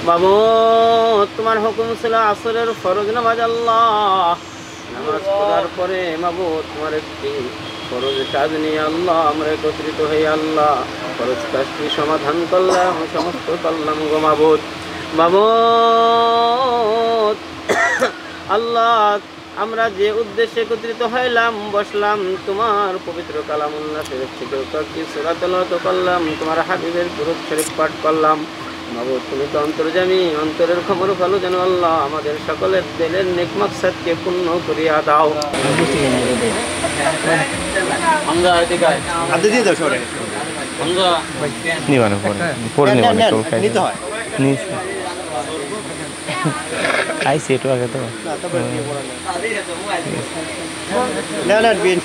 মাবুদ তোমার হুকুম ছিল আসরের ফরজ নামাজ আল্লাহ নামাজ পড়ার পরে মাবুদ তোমার একটি ফরজ কাজ নিয়ে আল্লাহ আমরা একত্রিত হই আল্লাহ ফরজ কাজটি সমাধান করলাম সমস্ত করলাম গো মাবুদ মাবুদ আল্লাহ আমরা যে উদ্দেশ্যে একত্রিত হইলাম বসলাম তোমার পবিত্র কালামুল্লাহ শরীফ থেকে কয়েকটি সূরা তেলাওয়াত করলাম তোমার হাবিবের দুরূদ শরীফ পাঠ করলাম মাবুদ তুমি তো অন্তর্যামী অন্তরের খবর ভালো জানো আল্লাহ আমাদের সকলের দিলের নেক মাকসাদকে পূর্ণ করিয়া দাও আমরা এদিকে আদে দিয়ে দাও সরে আমরা নিবানো পরে নিবানো তো নিতে হয় আইসি একটু আগে তো না না বিন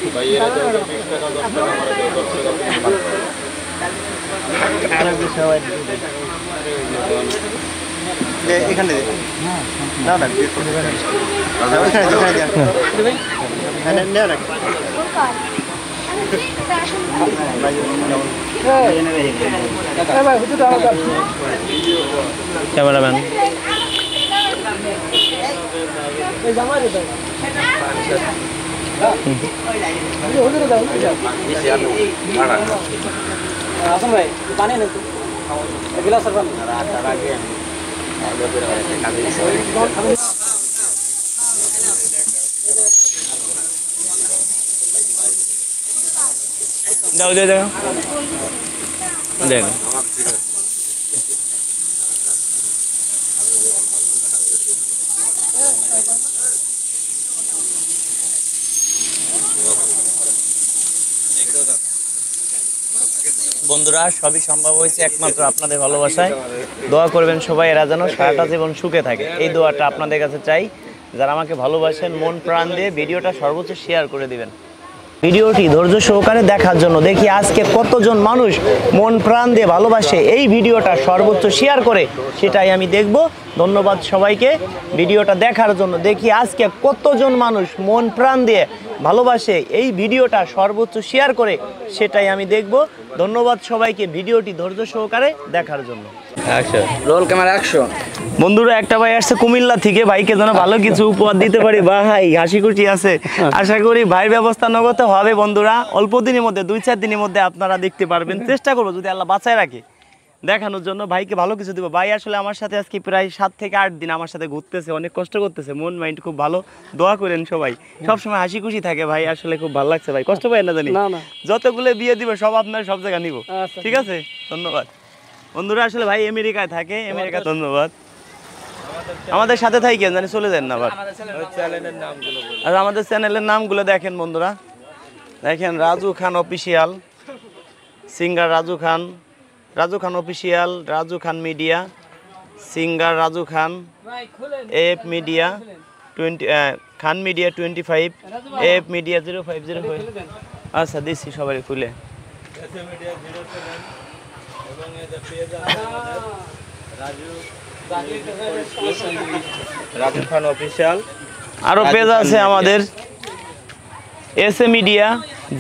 এখানে না না ক্যামেরাম্যান আসুন ভাই পানি নেই গ্লাস আর দাও দিয়ে দেখো দেখো বন্ধুরা সবই সম্ভব হয়েছে একমাত্র আপনাদের ভালোবাসায় দোয়া করবেন সবাই এরা যেন সারাটা জীবন সুখে থাকে এই দোয়াটা আপনাদের কাছে চাই যারা আমাকে ভালোবাসেন মন প্রাণ দিয়ে ভিডিওটা সর্বোচ্চ শেয়ার করে দিবেন ভিডিওটি ধৈর্য সহকারে দেখার জন্য দেখি আজকে কতজন মানুষ মন প্রাণ দিয়ে ভালোবাসে এই ভিডিওটা সর্বোচ্চ শেয়ার করে সেটাই আমি দেখব ধন্যবাদ সবাইকে ভিডিওটা দেখার জন্য দেখি আজকে কতজন মানুষ মন প্রাণ দিয়ে ভালোবাসে এই ভিডিওটা সর্বোচ্চ শেয়ার করে সেটাই আমি দেখব ধন্যবাদ সবাইকে ভিডিওটি ধৈর্য সহকারে দেখার জন্য রোল ক্যামেরা অ্যাকশন বন্ধুরা একটা ভাই আসছে কুমিল্লা থেকে ভাইকে যেন ভালো কিছু উপহার দিতে পারি ভাই হাসি খুশি আছে আশা করি ভাইয়ের ব্যবস্থা নগদ হবে বন্ধুরা অল্প দিনের মধ্যে 2-4 দিনের মধ্যে আপনারা দেখতে পারবেন চেষ্টা করবো যদি আল্লাহ বাঁচায় রাখে দেখানোর জন্য ভাইকে ভালো কিছু দিব ভাই আসলে আমার সাথে আজকে প্রায় 7 থেকে 8 দিন আমার সাথে ঘুরতেছে অনেক কষ্ট করতেছে মন মাইন্ড খুব ভালো দোয়া করেন সবাই সবসময় হাসি খুশি থাকে ভাই আসলে খুব ভালো লাগছে ভাই কষ্ট পাই না জানি যতগুলো বিয়ে দিবে সব আপনার সব জায়গা নিব ঠিক আছে ধন্যবাদ বন্ধুরা আসলে ভাই আমেরিকায় থাকে আমেরিকা ধন্যবাদ আমাদের সাথে থাকেন জানি চলে যান না আবার আর আমাদের চ্যানেলের নামগুলো দেখেন বন্ধুরা দেখেন Raju Khan official singer Raju Khan official Raju Khan media singer Raju Khan F media 20 Khan media 25 F media 0505 আচ্ছা দিচ্ছি সবাই খুলে রাজু খান অফিসিয়াল আরো পেজ আছে আমাদের S A media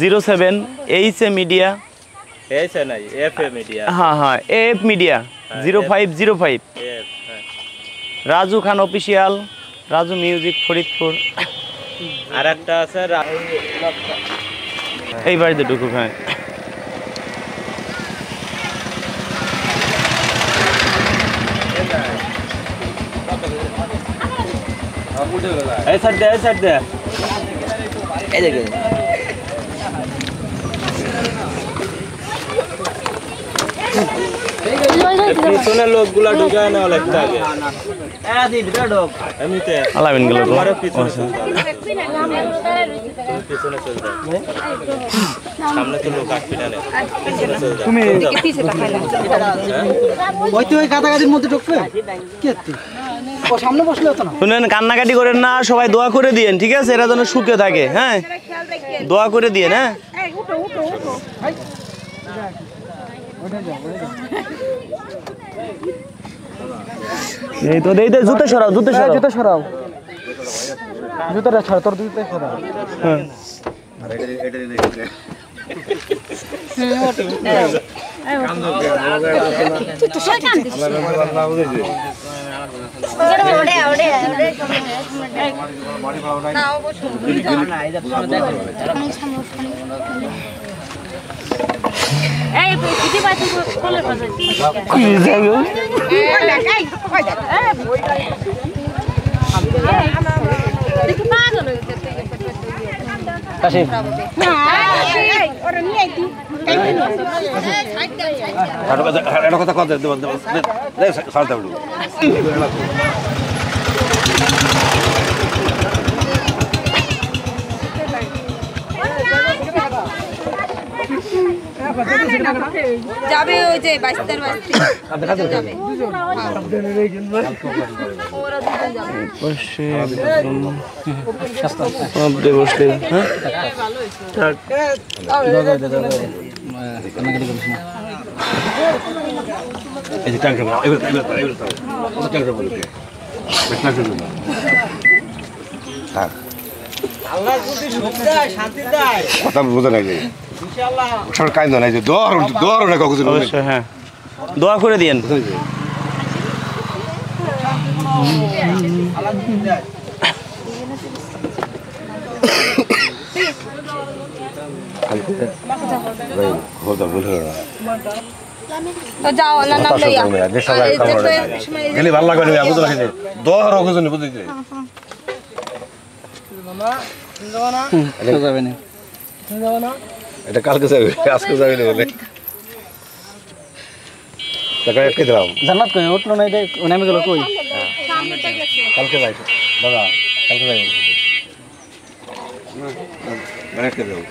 07 H A media ऐसे नहीं एफ मीडिया हाँ F media 0505 Raju Khan official Raju music Faridpur আর একটা আছে এই বাড়িতে ঢুকুক হ্যাঁ এই সাইড দে এই দেখেন পিছনের লোকগুলা ঢুকায় নেওয়া লাগতে আগে এমনিতে আলামিন গুলো তোমার পিছনে চলতে হবে। পিছনে চলতে হবে। সামনে তো লোক আট পিটানে পিছনে চলতে হবে। ওই তো ওই গাদাগাদির মধ্যে ঢুকবে কি হচ্ছে? ও সামনে বসলে হতো না। শুনেন, কান্নাকাটি করেন না, সবাই দোয়া করে দিয়েন, ঠিক আছে? এরা যেন সুখে থাকে, হ্যাঁ, দোয়া করে দিয়েন, হ্যাঁ। এই তো দেই জুতো সরাও, জুতো সরাও, জুতো সরাও, জুতোটা ছাড়, তোর জুতো সরাও। হ্যাঁ। কথা কথা সারতে পারবো যাবে ওই যে বাইস্তার বাইস্তি যাবে বসলে, হ্যাঁ। এই যে ট্যাঙ্ক কথা বোঝা নাই যে সব কাইন্দ নাই যে দর দর না কখন অবশ্যই, হ্যাঁ, দোয়া করে দিয়েন। তো যাও না নাম লইয়া গেলে ভালো লাগবে না বুঝতে লাগে দর ওজন বুঝতে যাবে না, এটা কালকে যাবে আজকে যাবে না বলে টাকা একই দিলাম জান্নাত কই উঠলো না, এটা নামে গেল কই? কালকে যাই দাদা কালকে যাই মানে একই দেবো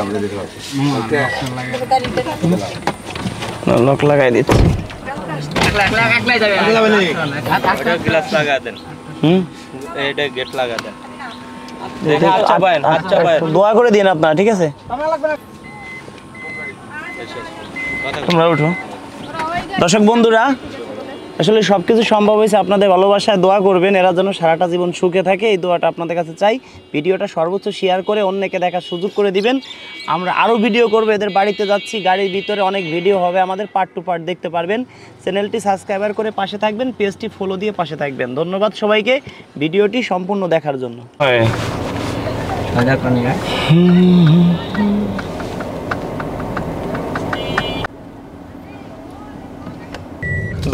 আমরা দেখলাম লক লাগাই দিচ্ছি। গ্লাস লাগা দেন, হুম, এটা গেট লাগা দেন। হাত চাপায়েন, হাত চাপায়েন। দোয়া করে দিন আপনারা, ঠিক আছে? তোমরা উঠো। দর্শক বন্ধুরা, আসলে সব কিছু সম্ভব হয়েছে আপনাদের ভালোবাসায়, দোয়া করবেন এরা যেন সারাটা জীবন সুখে থাকে, এই দোয়াটা আপনাদের কাছে চাই। ভিডিওটা সর্বোচ্চ শেয়ার করে অন্যকে দেখার সুযোগ করে দিবেন। আমরা আরও ভিডিও করবো, এদের বাড়িতে যাচ্ছি, গাড়ির ভিতরে অনেক ভিডিও হবে আমাদের, পার্ট টু পার্ট দেখতে পারবেন। চ্যানেলটি সাবস্ক্রাইবার করে পাশে থাকবেন, পেজটি ফলো দিয়ে পাশে থাকবেন। ধন্যবাদ সবাইকে ভিডিওটি সম্পূর্ণ দেখার জন্য।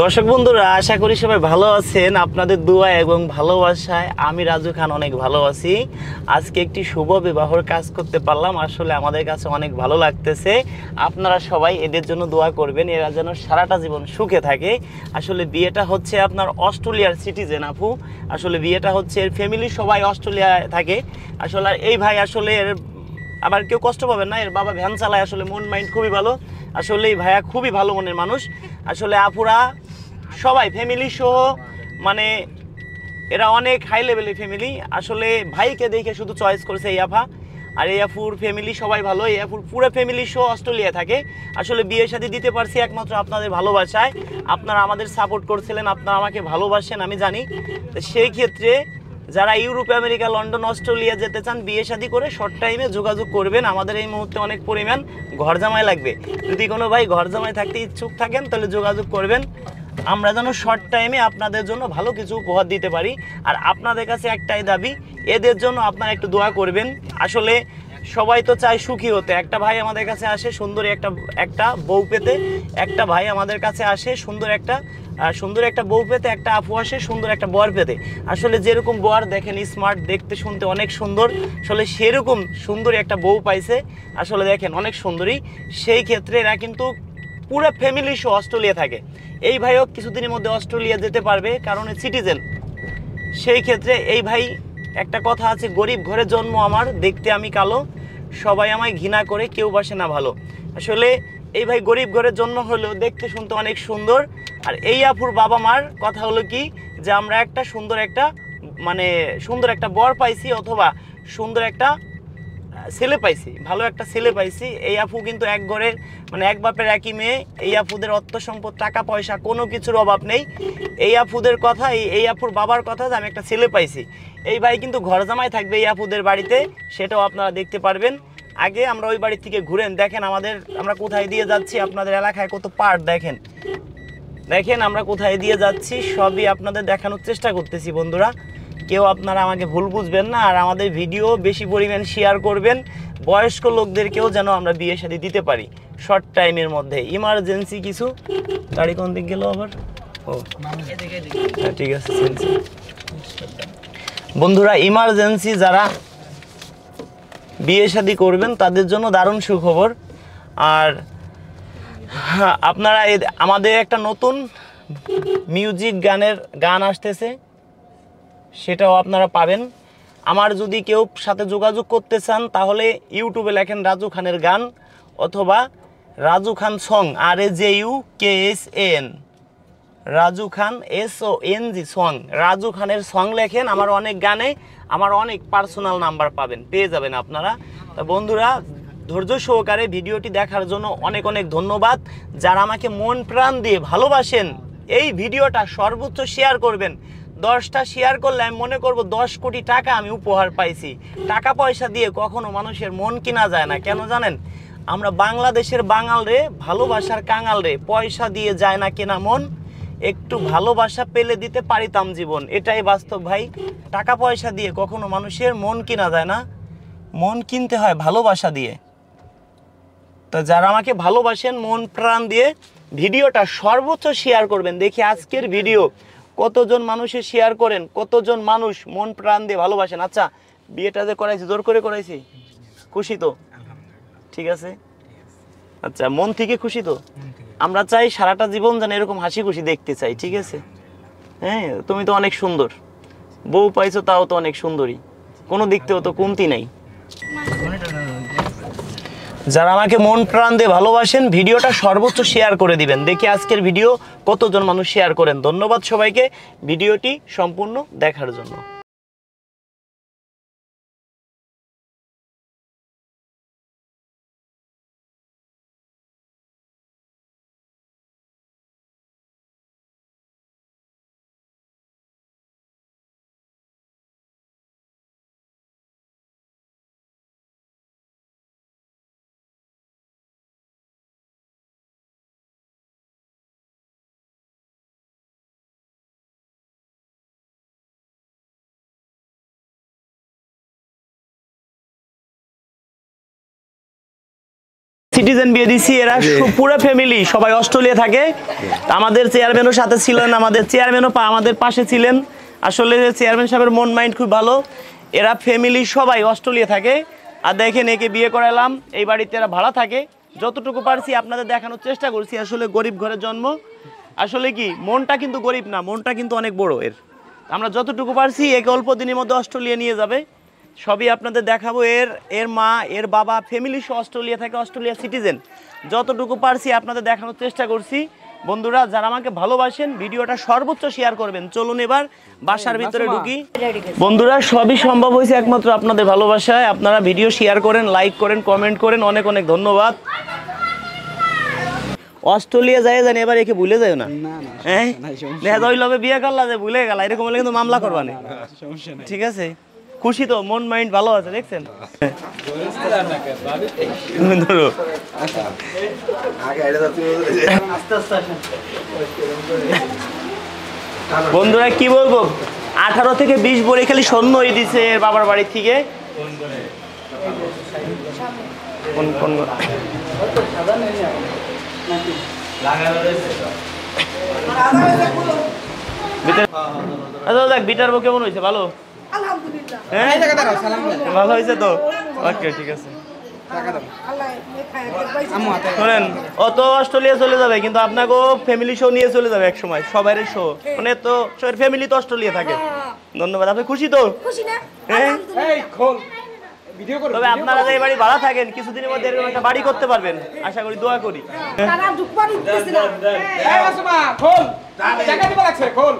দর্শক বন্ধুরা, আশা করি সবাই ভালো আছেন। আপনাদের দোয়া এবং ভালোবাসায় আমি রাজু খান অনেক ভালো আছি। আজকে একটি শুভ বিবাহর কাজ করতে পারলাম, আসলে আমাদের কাছে অনেক ভালো লাগতেছে। আপনারা সবাই এদের জন্য দোয়া করবেন, এরা যেন সারাটা জীবন সুখে থাকে। আসলে বিয়েটা হচ্ছে আপনার অস্ট্রেলিয়ার সিটিজেন আপু, আসলে বিয়েটা হচ্ছে এর ফ্যামিলি সবাই অস্ট্রেলিয়ায় থাকে। আসলে এই ভাই আসলে এর আবার কেউ কষ্ট পাবেন না, এর বাবা ভ্যান চালায়, আসলে মন মাইন্ড খুবই ভালো। আসলে এই ভাইয়া খুবই ভালো মনের মানুষ। আসলে আপুরা সবাই ফ্যামিলি সহ, মানে এরা অনেক হাই লেভেলের ফ্যামিলি। আসলে ভাইকে দেখে শুধু চয়েস করেছে এই আফা, আর এই আফুর ফ্যামিলি সবাই ভালো। এই আফুর পুরো ফ্যামিলি সহ অস্ট্রেলিয়া থাকে। আসলে বিয়ের সাথে দিতে পারছি একমাত্র আপনাদের ভালোবাসায়। আপনারা আমাদের সাপোর্ট করছিলেন, আপনারা আমাকে ভালোবাসেন আমি জানি। তো সেই ক্ষেত্রে যারা ইউরোপ, আমেরিকা, লন্ডন, অস্ট্রেলিয়া যেতে চান বিয়ে শাদী করে শর্ট টাইমে যোগাযোগ করবেন। আমাদের এই মুহূর্তে অনেক পরিমাণ ঘর জামাই লাগবে। যদি কোনো ভাই ঘর জামাই থাকতে ইচ্ছুক থাকেন তাহলে যোগাযোগ করবেন। আমরা যেন শর্ট টাইমে আপনাদের জন্য ভালো কিছু উপহার দিতে পারি। আর আপনাদের কাছে একটাই দাবি, এদের জন্য আপনারা একটু দোয়া করবেন। আসলে সবাই তো চায় সুখী হতে। একটা ভাই আমাদের কাছে আসে সুন্দর একটা বউ পেতে, একটা ভাই আমাদের কাছে আসে সুন্দর একটা সুন্দর একটা বউ পেতে একটা আপু আসে সুন্দর একটা বর পেতে। আসলে যেরকম বর দেখেন স্মার্ট, দেখতে শুনতে অনেক সুন্দর, আসলে সেরকম সুন্দরী একটা বউ পাইছে। আসলে দেখেন অনেক সুন্দরী, সেই ক্ষেত্রে এরা কিন্তু পুরো ফ্যামিলি সহ অস্ট্রেলিয়া থাকে। এই ভাইও কিছুদিনের মধ্যে অস্ট্রেলিয়া যেতে পারবে, কারণ সিটিজেন। সেই ক্ষেত্রে এই ভাই, একটা কথা আছে, গরিব ঘরে জন্ম আমার, দেখতে আমি কালো, সবাই আমায় ঘৃণা করে, কেউ বাসে না ভালো। আসলে এই ভাই গরিব ঘরের জন্ম হলেও দেখতে শুনতে অনেক সুন্দর। আর এই আপুর বাবা মার কথা হলো কি, যে আমরা একটা সুন্দর একটা বর পাইছি, অথবা সুন্দর একটা ছেলে পাইছি, ভালো একটা ছেলে পাইছি। এই আপু কিন্তু এক ঘরের এক বাপের একই মেয়ে। এই আপুদের অর্থ সম্পদ, টাকা পয়সা, কোনো কিছুর অভাব নেই। এই আপুদের কথা, এই আপুর বাবার কথা, যে আমি একটা ছেলে পাইছি। এই ভাই কিন্তু ঘর জামাই থাকবে এই আপুদের বাড়িতে, সেটাও আপনারা দেখতে পারবেন। আগে আমরা ওই বাড়ি থেকে ঘুরেন, দেখেন আমরা কোথায় দিয়ে যাচ্ছি, আপনাদের এলাকায় কত পার্ট দেখেন আমরা কোথায় দিয়ে যাচ্ছি, সবই আপনাদের দেখানোর চেষ্টা করতেছি। বন্ধুরা, কেউ আপনারা আমাকে ভুল বুঝবেন না, আর আমাদের ভিডিও বেশি পরিমাণ শেয়ার করবেন, বয়স্ক লোকদেরকেও যেন আমরা বিয়ে শাদী দিতে পারি শর্ট টাইমের মধ্যে। ইমার্জেন্সি কিছু, গাড়ি কোন দিক গেল আবার? ও হ্যাঁ, ঠিক আছে। বন্ধুরা, ইমার্জেন্সি যারা বিয়ে শাদী করবেন তাদের জন্য দারুণ সুখবর। আর আপনারা আমাদের একটা নতুন মিউজিক গান আসতেছে, সেটাও আপনারা পাবেন। আমার যদি কেউ সাথে যোগাযোগ করতে চান, তাহলে ইউটিউবে লেখেন রাজু খানের গান, অথবা রাজু খান সং, RAJUKSAN, রাজু খান SONG সং, রাজু খানের সং লেখেন। আমার অনেক গানে আমার অনেক পার্সোনাল নাম্বার পাবেন, পেয়ে যাবেন আপনারা। তা বন্ধুরা, ধৈর্য সহকারে ভিডিওটি দেখার জন্য অনেক অনেক ধন্যবাদ। যারা আমাকে মন প্রাণ দিয়ে ভালোবাসেন, এই ভিডিওটা সর্বোচ্চ শেয়ার করবেন। 10টা শেয়ার করলে আমি মনে করব 10 কোটি টাকা আমি উপহার পাইছি। টাকা পয়সা দিয়ে কখনো মানুষের মন কিনা যায় না, কেন জানেন? আমরা বাংলাদেশের বাঙাল রে, ভালোবাসার কাঙাল রে, পয়সা দিয়ে যায় না কেনা মন, একটু ভালোবাসা পেলে দিতে পারিতাম জীবন। এটাই বাস্তব ভাই। টাকা পয়সা দিয়ে কখনো মানুষের মন কিনা যায় না, মন কিনতে হয় ভালোবাসা দিয়ে। তো যারা আমাকে ভালোবাসেন মন প্রাণ দিয়ে, ভিডিওটা সর্বোচ্চ শেয়ার করবেন। দেখি আজকের ভিডিও কতজন মানুষে শেয়ার করেন, কতজন মানুষ মন প্রাণ দিয়ে ভালোবাসেন। আচ্ছা, বিয়েটা যে করাইছি, জোর করে করাইছি, খুশি তো? ঠিক আছে, আচ্ছা, মন থেকে খুশি তো? আমরা চাই সারাটা জীবন যেন এরকম হাসি খুশি দেখতে চাই, ঠিক আছে? হ্যাঁ, তুমি তো অনেক সুন্দর বউ পাইছো, তাও তো অনেক সুন্দরী, কোনো দিক থেকেও তো কমতি নাই। যারা আমাকে মন প্রাণ দিয়ে ভালোবাসেন, ভিডিওটা সর্বোচ্চ শেয়ার করে দিবেন। দেখি আজকের ভিডিও কতজন মানুষ শেয়ার করেন। ধন্যবাদ সবাইকে ভিডিওটি সম্পূর্ণ দেখার জন্য। সিটিজেন বিয়ে দিছি, এরা পুরো ফ্যামিলি সবাই অস্ট্রেলিয়া থাকে। আমাদের চেয়ারম্যানও সাথে ছিলেন, আমাদের চেয়ারম্যানও আমাদের পাশে ছিলেন। আসলে চেয়ারম্যান সাহেবের মন মাইন্ড খুব ভালো। এরা ফ্যামিলি সবাই অস্ট্রেলিয়া থাকে। আর দেখেন, একে বিয়ে করালাম, এই বাড়িতে এরা ভাড়া থাকে। যতটুকু পারছি আপনাদের দেখানোর চেষ্টা করছি। আসলে গরিব ঘরে জন্ম, আসলে কি মনটা কিন্তু গরিব না, মনটা কিন্তু অনেক বড় এর। আমরা যতটুকু পারছি একে অল্প দিনের মধ্যে অস্ট্রেলিয়া নিয়ে যাবে, সবই আপনাদের দেখাবো। এর মা, এর বাবা ফ্যামিলি সহ অস্ট্রেলিয়া থাকে, অস্ট্রেলিয়া সিটিজেন। যতটুকু পারছি আপনাদের দেখানোর চেষ্টা করছি। বন্ধুরা, যারা আমাকে ভালোবাসেন, ভিডিওটা সর্বোচ্চ শেয়ার করবেন। চলুন এবার বাসার ভিতরে ঢুকি। বন্ধুরা, সবই সম্ভব হয়েছে একমাত্র আপনাদের ভালোবাসায়। আপনারা ভিডিও শেয়ার করেন, লাইক করেন, কমেন্ট করেন, অনেক অনেক ধন্যবাদ। অস্ট্রেলিয়া যায় জানি, এবার একে ভুলে যায় না। হ্যাঁ, দেখা যায় লবে বিয়ে করলা যে ভুলে গেল, এরকম হলে কিন্তু মামলা করবা না, ঠিক আছে? খুশি তো, মন মাইন্ড ভালো আছে, দেখছেন? ধরো বন্ধুরা, কি বলবো, 18 থেকে 20 বড়ি খালি স্বর্ণ হয়ে দিছে এর বাবার বাড়ি থেকে। ভিতরে আচ্ছা দেখ বিটার বউ কেমন হয়েছে? ভালো? আলহামদুলিল্লাহ। হ্যাঁ এই টাকা দাও, সালাম দেন। ভালো হয়েছে তো? ওকে ঠিক আছে। টাকা দাও। আল্লাহ খায় পয়সা। আম্মু হাতে। শোনেন ও তো অস্ট্রেলিয়া চলে যাবে কিন্তু আপনাকেও ফ্যামিলি শো নিয়ে চলে যাবে এক সময়, সবার শো মানে তো সবার ফ্যামিলি তো অস্ট্রেলিয়া থাকে। ধন্যবাদ। আপনি খুশি তো? খুশি না? হ্যাঁ। এই খোল। ভিডিও করো। তবে আপনারা যে এই বাড়ি ভাড়া থাকেন কিছুদিনের মধ্যে এরকম একটা বাড়ি করতে পারবেন আশা করি, দোয়া করি। তারা ঢুকবার দিতেছে না। এই মাসুমা খোল। টাকা দিবা লাগছে খোল।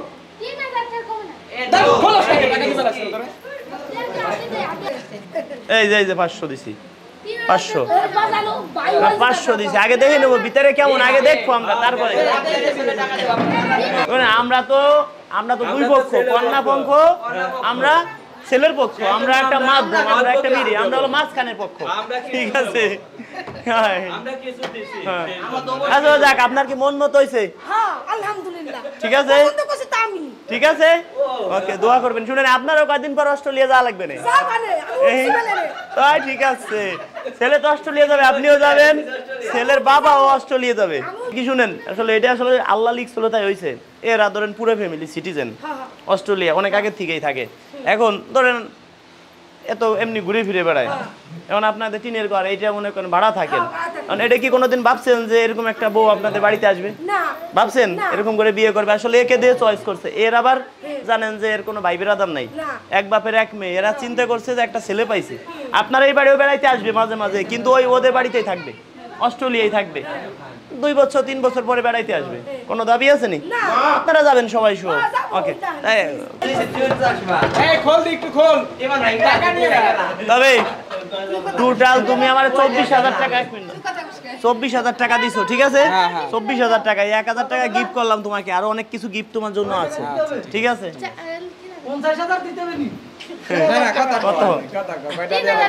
দাও খোল টাকা দিবা লাগছে তোরে। এই যে 500 দিছি, 500 বাজানো ভাই 500 দিছি। আগে দেখে নেবো ভিতরে কেমন, আগে দেখবো আমরা তারপরে। শোনেন, আমরা তো দুই পক্ষ, কন্যা পক্ষ, আমরা ছেলের পক্ষ, আমরা একটা মাধ্যম, আমরা একটা মিডিয়া, আমরা হলো মাঝখানের পক্ষ। ঠিক আছে? হ্যাঁ। আচ্ছা যাক, আপনার কি মন মতো হয়েছে? হ্যাঁ আলহামদুলিল্লাহ। ঠিক আছে? পছন্দ করছি তা আমি। ঠিক আছে, ওকে, দোয়া করবেন। শুনেন, আপনারও কয়েকদিন পর অস্ট্রেলিয়া যাওয়া লাগবে না। যা পারে আমি উঠছি বলে রে। তাই ঠিক আছে, ছেলে তো অস্ট্রেলিয়া যাবে, আপনিও যাবেন, ছেলের বাবাও অস্ট্রেলিয়া যাবে। কি শুনেন, আসলে এটা আসলে আল্লাহ লিখছিল তাই হয়েছে। এরা ধরেন পুরো ফ্যামিলি সিটিজেন, অস্ট্রেলিয়া অনেক আগে থেকেই থাকে। এখন ধরেন এত এমনি ঘুরে ফিরে বেড়ায়। এখন আপনাদের টিনের ঘর, এইটা মনে করেন ভাড়া থাকেন, কারণ এটা কি কোনোদিন ভাবছেন যে এরকম একটা বউ আপনাদের বাড়িতে আসবে? না। ভাবছেন এরকম করে বিয়ে করবে? আসলে একে দিয়ে চয়েস করছে। এর আবার জানেন যে এর কোনো ভাই বিরাদার নাই, এক বাপের এক মেয়ে। এরা চিন্তা করছে যে একটা ছেলে পাইছে। আপনারা এই বাড়িও বেড়াইতে আসবে মাঝে মাঝে, কিন্তু ওই ওদের বাড়িতেই থাকবে, অস্ট্রেলিয়ায় থাকবে। 2 বছর 3 বছর পরে বেড়াইতে আসবে। কোনো দাবি আছে নি? আপনারা যাবেন সবাই শুভ। ওকে, এই খোল দি একটু খোল। টাকা নিয়ে যা। তবে টোটাল তুমি আমার 24,000 টাকা, 24,000 টাকা দিছো, ঠিক আছে? 24,000 টাকা, 1,000 টাকা গিফট করলাম তোমাকে, আরো অনেক কিছু গিফট তোমার জন্য আছে, ঠিক আছে? 50,000 দিতে হবে নি? না না কথা কত? কথা কয়টা দেব?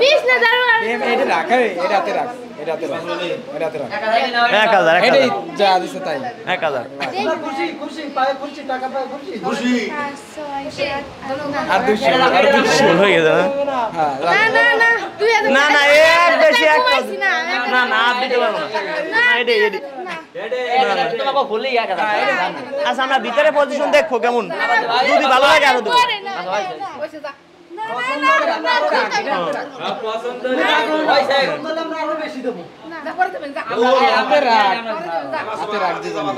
20,000 এটা রাখ রে, এটাতে রাখ, এটাতে রাখ, এটাতে রাখ। 1,000 এটাই যা দিছে তাই। 1,000 খুশি পায়ে খুশি টাকা পায়ে খুশি আর 200 আর 200 ভুল হয়ে গেছে না? হ্যাঁ না 2000 না না এক বেশি এক কমাইছি না। না না আর দিতে পারবো না। না এডি আচ্ছা, আমরা ভিতরে পজিশন দেখবো কেমন, যদি ভালো লাগে আরো দেবো। আমরা আরো বেশি দেবো। হাতে রাখ, হাতে রাখ দিয়ে যাবো।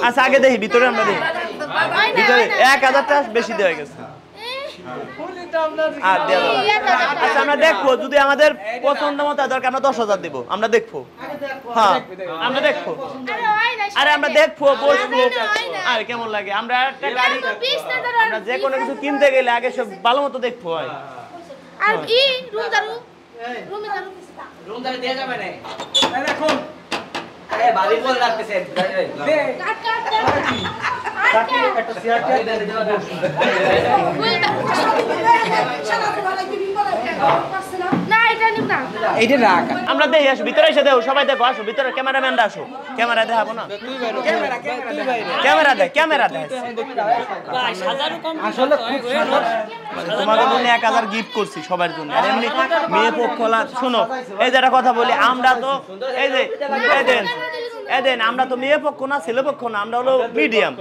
আচ্ছা আগে দেখি ভিতরে, আমরা দেখি ভিতরে 1,000 টাকা বেশি দেওয়া গেছে। আর দেওয়া যাবে না। আচ্ছা আমরা দেখবো, যদি আমাদের পছন্দ মতো দরকার আমরা 10,000 দেবো, আমরা দেখবো। হ্যাঁ আমরা দেখবো, আরে আমরা দেখবো, বসবো, আর কেমন লাগে। আমরা একটা গাড়ি, আমরা যে কোনো কিছু কিনতে গেলে আগে সব ভালো মতো দেখবো হয়। আর ই রুম দারু রুম দারু এই দেখুন একটা চেয়ার না এটা নিব না। এইটা রাখ। আমরা দেখি, আসো ভিতরে এসে দেখো, সবাই দেখো, আসো ভিতরে, ক্যামেরাম্যানরা আসো, ক্যামেরা দেখাবো না, ক্যামেরা দেখ। আসলে তোমাদের জন্য 1,000 গিফট করছি সবার জন্য। আর এমনি মেয়ে পক্ষলা, শোনো এই যে একটা কথা বলি, আমরা তো এই যে এদেন আমরা তো মেয়ে পক্ষ না, ছেলে পক্ষ না, আমরা হলো মিডিয়াম,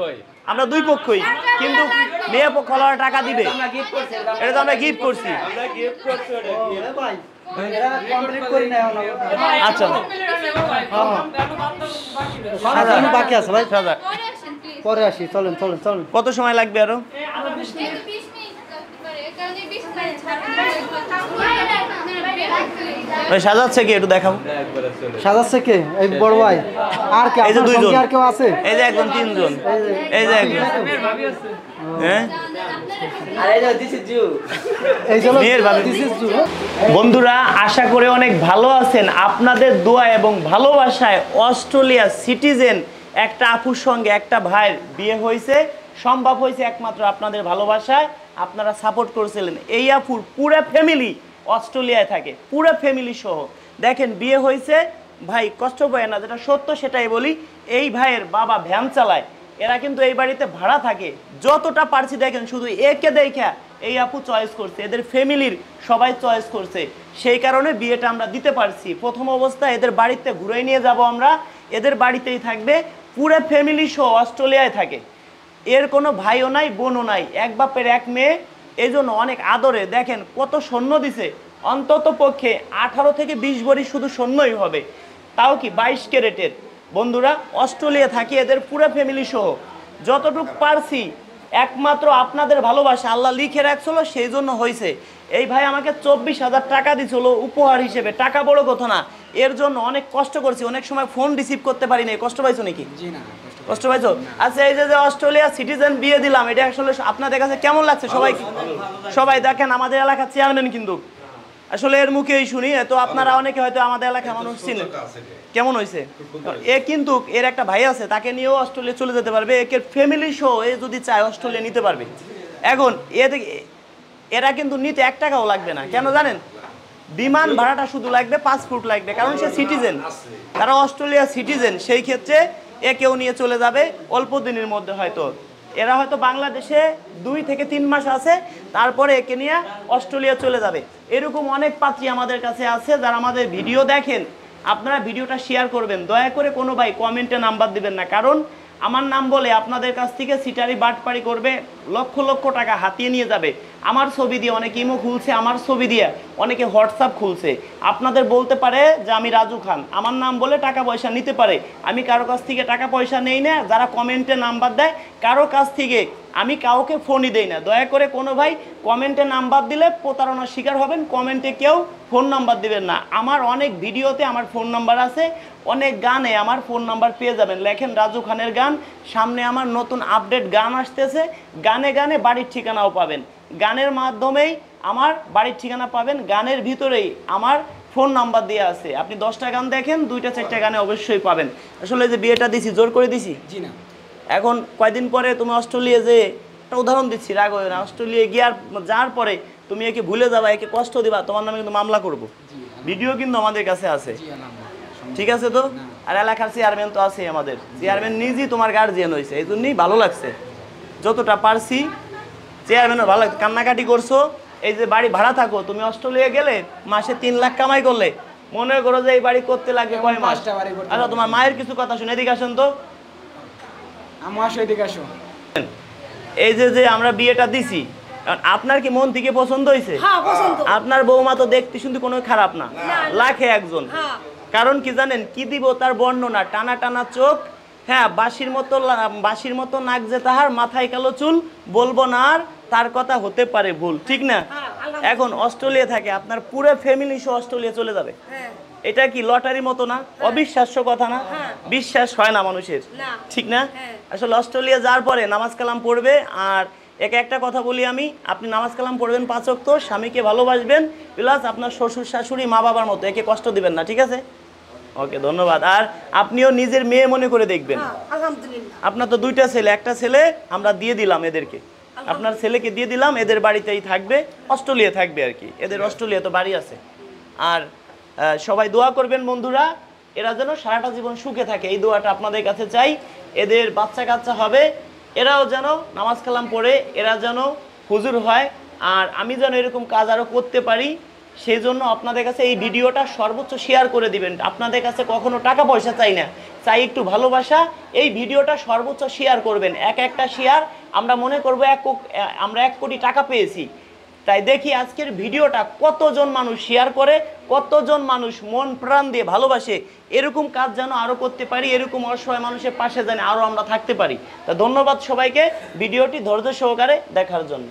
আমরা দুই পক্ষই। কিন্তু মেয়ে পক্ষ হলো টাকা দিবে, এটা তো আমরা গিফট করছি। আচ্ছা বাকি আছে ভাই, দাদা পরে আসি, চলেন চলেন চলেন। কত সময় লাগবে আরো? সাজাচ্ছে কি একটু দেখাবো? সাজাচ্ছে কে? এই বড় ভাই আর কে? এই যে আপনার 2 জন, সঙ্গে আর কেউ আছে? এই যে একজন 3 জন, এই যে একজন, হ্যাঁ এই জন্য মেয়ের ভাবি। this is you। বন্ধুরা আশা করি অনেক ভালো আছেন। আপনাদের দোয়া এবং ভালোবাসায় অস্ট্রেলিয়া সিটিজেন একটা আপুর সঙ্গে একটা ভাইয়ের বিয়ে হয়েছে, সম্ভব হয়েছে একমাত্র আপনাদের ভালোবাসায়। আপনারা সাপোর্ট করেছিলেন। এই আপুর পুরো ফ্যামিলি অস্ট্রেলিয়ায় থাকে, পুরো ফ্যামিলি সহ। দেখেন বিয়ে হয়েছে, ভাই কষ্ট পায় না, যেটা সত্য সেটাই বলি। এই ভাইয়ের বাবা ভ্যান চালায়, এরা কিন্তু এই বাড়িতে ভাড়া থাকে। যতটা পারছি দেখেন, শুধু একে দেখা এই আপু চয়েস করছে, এদের ফ্যামিলির সবাই চয়েস করছে, সেই কারণে বিয়েটা আমরা দিতে পারছি। প্রথম অবস্থায় এদের বাড়িতে ঘুরে নিয়ে যাব আমরা, এদের বাড়িতেই থাকবে, পুরো ফ্যামিলি সহ অস্ট্রেলিয়ায় থাকে। এর কোনো ভাইও নাই বোনও নাই, এক বাপের এক মেয়ে, এই জন্য অনেক আদরে। দেখেন কত স্বর্ণ দিছে, অন্তত পক্ষে 18 থেকে 20 ভরি শুধু স্বর্ণই হবে, তাও কি 22 ক্যারেটের। বন্ধুরা অস্ট্রেলিয়া থাকি, এদের পুরো ফ্যামিলি সহ যতটুকু পারছি একমাত্র আপনাদের ভালোবাসা আল্লাহ লিখে রাখছিল, সেই জন্য হয়েছে। এই ভাই আমাকে 24,000 টাকা দিছিল উপহার হিসেবে, টাকা বড় কথা না, এর জন্য অনেক কষ্ট করছি, অনেক সময় ফোন রিসিভ করতে পারি না। কষ্ট পাইছো নাকি? জি না, কষ্ট পাইছো? আচ্ছা, এই যে অস্ট্রেলিয়া সিটিজেন বিয়ে দিলাম, এটা আসলে আপনাদের কাছে কেমন লাগছে? সবাই দেখেন আমাদের এলাকার চেয়ারম্যান, কিন্তু আসলে এর মুখেই শুনি, তো আপনারা অনেকে হয়তো আমাদের এলাকার মানুষ চিনেন। কেমন হয়েছে? এ কিন্তু এর একটা ভাই আছে, তাকে নিয়েও অস্ট্রেলিয়া চলে যেতে পারবে, এর ফ্যামিলি সহ এ যদি চায় অস্ট্রেলিয়া নিতে পারবে। এখন এরা কিন্তু নিতে 1 টাকাও লাগবে না, কেন জানেন? বিমান ভাড়াটা শুধু লাগবে, পাসপোর্ট লাগবে, কারণ সে সিটিজেন, তারা অস্ট্রেলিয়া সিটিজেন, সেই ক্ষেত্রে একেও নিয়ে চলে যাবে অল্প দিনের মধ্যে। হয়তো এরা হয়তো বাংলাদেশে 2 থেকে 3 মাস আছে, তারপরে একে নিয়ে অস্ট্রেলিয়া চলে যাবে। এরকম অনেক পাত্রী আমাদের কাছে আছে যারা আমাদের ভিডিও দেখেন, আপনারা ভিডিওটা শেয়ার করবেন, দয়া করে কোনো ভাই কমেন্টে নাম্বার দিবেন না, কারণ আমার নাম বলে আপনাদের কাছ থেকে সিটারি বাটপাড়ি করবে, লক্ষ লক্ষ টাকা হাতিয়ে নিয়ে যাবে। আমার ছবি দিয়ে অনেকে ইমো খুলছে, আমার ছবি দিয়ে অনেকে হোয়াটসঅ্যাপ খুলছে, আপনাদের বলতে পারে যে আমি রাজু খান, আমার নাম বলে টাকা পয়সা নিতে পারে। আমি কারো কাছ থেকে টাকা পয়সা নেই না, যারা কমেন্টে নাম্বার দেয় কারো কাছ থেকে আমি কাউকে ফোনই দেই না। দয়া করে কোনো ভাই কমেন্টে নাম্বার দিলে প্রতারণার শিকার হবেন, কমেন্টে কেউ ফোন নাম্বার দিবেন না। আমার অনেক ভিডিওতে আমার ফোন নাম্বার আছে, অনেক গানে আমার ফোন নাম্বার পেয়ে যাবেন, লেখেন রাজু খানের গান। সামনে আমার নতুন আপডেট গান আসতেছে, গানে গানে বাড়ির ঠিকানাও পাবেন, গানের মাধ্যমেই আমার বাড়ির ঠিকানা পাবেন, গানের ভিতরেই আমার ফোন নাম্বার দেওয়া আছে। আপনি 10টা গান দেখেন, 2টা 4টা গানে অবশ্যই পাবেন। আসলে যে বিয়েটা দিছি জোর করে দিছি? জি না। এখন কয়দিন পরে তুমি অস্ট্রেলিয়া যে, একটা উদাহরণ দিচ্ছি, রাগ হয় না, অস্ট্রেলিয়া যাওয়ার পরে তুমি একে ভুলে যাবা, একে কষ্ট দিবা, তোমার নামে কিন্তু মামলা করব। ভিডিও কিন্তু আমাদের কাছে আছে, ঠিক আছে তো? আর এলাকার চেয়ারম্যান তো আছে, আমাদের চেয়ারম্যান নিজেই তোমার গার্জিয়ান হয়েছে, এই জন্যই ভালো লাগছে যতটা পারছি। চেয়ারম্যানের ভালো লাগছে, কান্নাকাটি করছো। এই যে বাড়ি ভাড়া থাকো, তুমি অস্ট্রেলিয়া গেলে মাসে 3 লাখ কামাই করলে, মনে করো যে এই বাড়ি করতে লাগে কয় মাস? আচ্ছা, তোমার মায়ের কিছু কথা শুনে, এদিকে আসেন তো। এই যে আমরা বিয়েটা দিছি, আপনার কি মন থেকে পছন্দ হয়েছে? আপনার বৌমা তো দেখতে শুনতে কোনো খারাপ না, লাখে একজন। কারণ কি জানেন, কি দিব তার বর্ণনা, টানা টানা চোখ, হ্যাঁ, বাঁশির মতো নাক যে তাহার, মাথায় কালো চুল, বলবো না আর তার কথা হতে পারে ভুল, ঠিক না? এখন অস্ট্রেলিয়া থাকে, আপনার পুরো ফ্যামিলি সহ অস্ট্রেলিয়া চলে যাবে, এটা কি লটারির মতো না? অবিশ্বাস্য কথা না? বিশ্বাস হয় না মানুষের, ঠিক না? আসলে অস্ট্রেলিয়া যাওয়ার পরে নামাজ কালাম পড়বে, আর একে একটা কথা বলি আমি, আপনি নামাজ কালাম পড়বেন 5 ওয়াক্ত, স্বামীকে ভালোবাসবেন, প্লাস আপনার শ্বশুর শাশুড়ি মা বাবার মতো, একে কষ্ট দিবেন না, ঠিক আছে? ওকে, ধন্যবাদ। আর আপনিও নিজের মেয়ে মনে করে দেখবেন। আপনার তো 2টা ছেলে, একটা ছেলে আমরা দিয়ে দিলাম এদেরকে, আপনার ছেলেকে দিয়ে দিলাম, এদের বাড়িতেই থাকবে, অস্ট্রেলিয়া থাকবে আর কি, এদের অস্ট্রেলিয়া তো বাড়ি আছে। আর সবাই দোয়া করবেন বন্ধুরা, এরা যেন সারাটা জীবন সুখে থাকে, এই দোয়াটা আপনাদের কাছে চাই। এদের বাচ্চা কাচ্চা হবে, এরাও যেন নামাজ কালাম পড়ে, এরা যেন হুজুর হয়, আর আমি যেন এরকম কাজ আরও করতে পারি, সেই জন্য আপনাদের কাছে এই ভিডিওটা সর্বোচ্চ শেয়ার করে দিবেন। আপনাদের কাছে কখনো টাকা পয়সা চাই না, চাই একটু ভালোবাসা। এই ভিডিওটা সর্বোচ্চ শেয়ার করবেন, একটা শেয়ার আমরা মনে করবো আমরা 1 কোটি টাকা পেয়েছি। তাই দেখি আজকের ভিডিওটা কতজন মানুষ শেয়ার করে, কতজন মানুষ মন প্রাণ দিয়ে ভালোবাসে, এরকম কাজ যেন আরও করতে পারি, এরকম অসহায় মানুষের পাশে যেন আরও আমরা থাকতে পারি। তা ধন্যবাদ সবাইকে ভিডিওটি ধৈর্য সহকারে দেখার জন্য।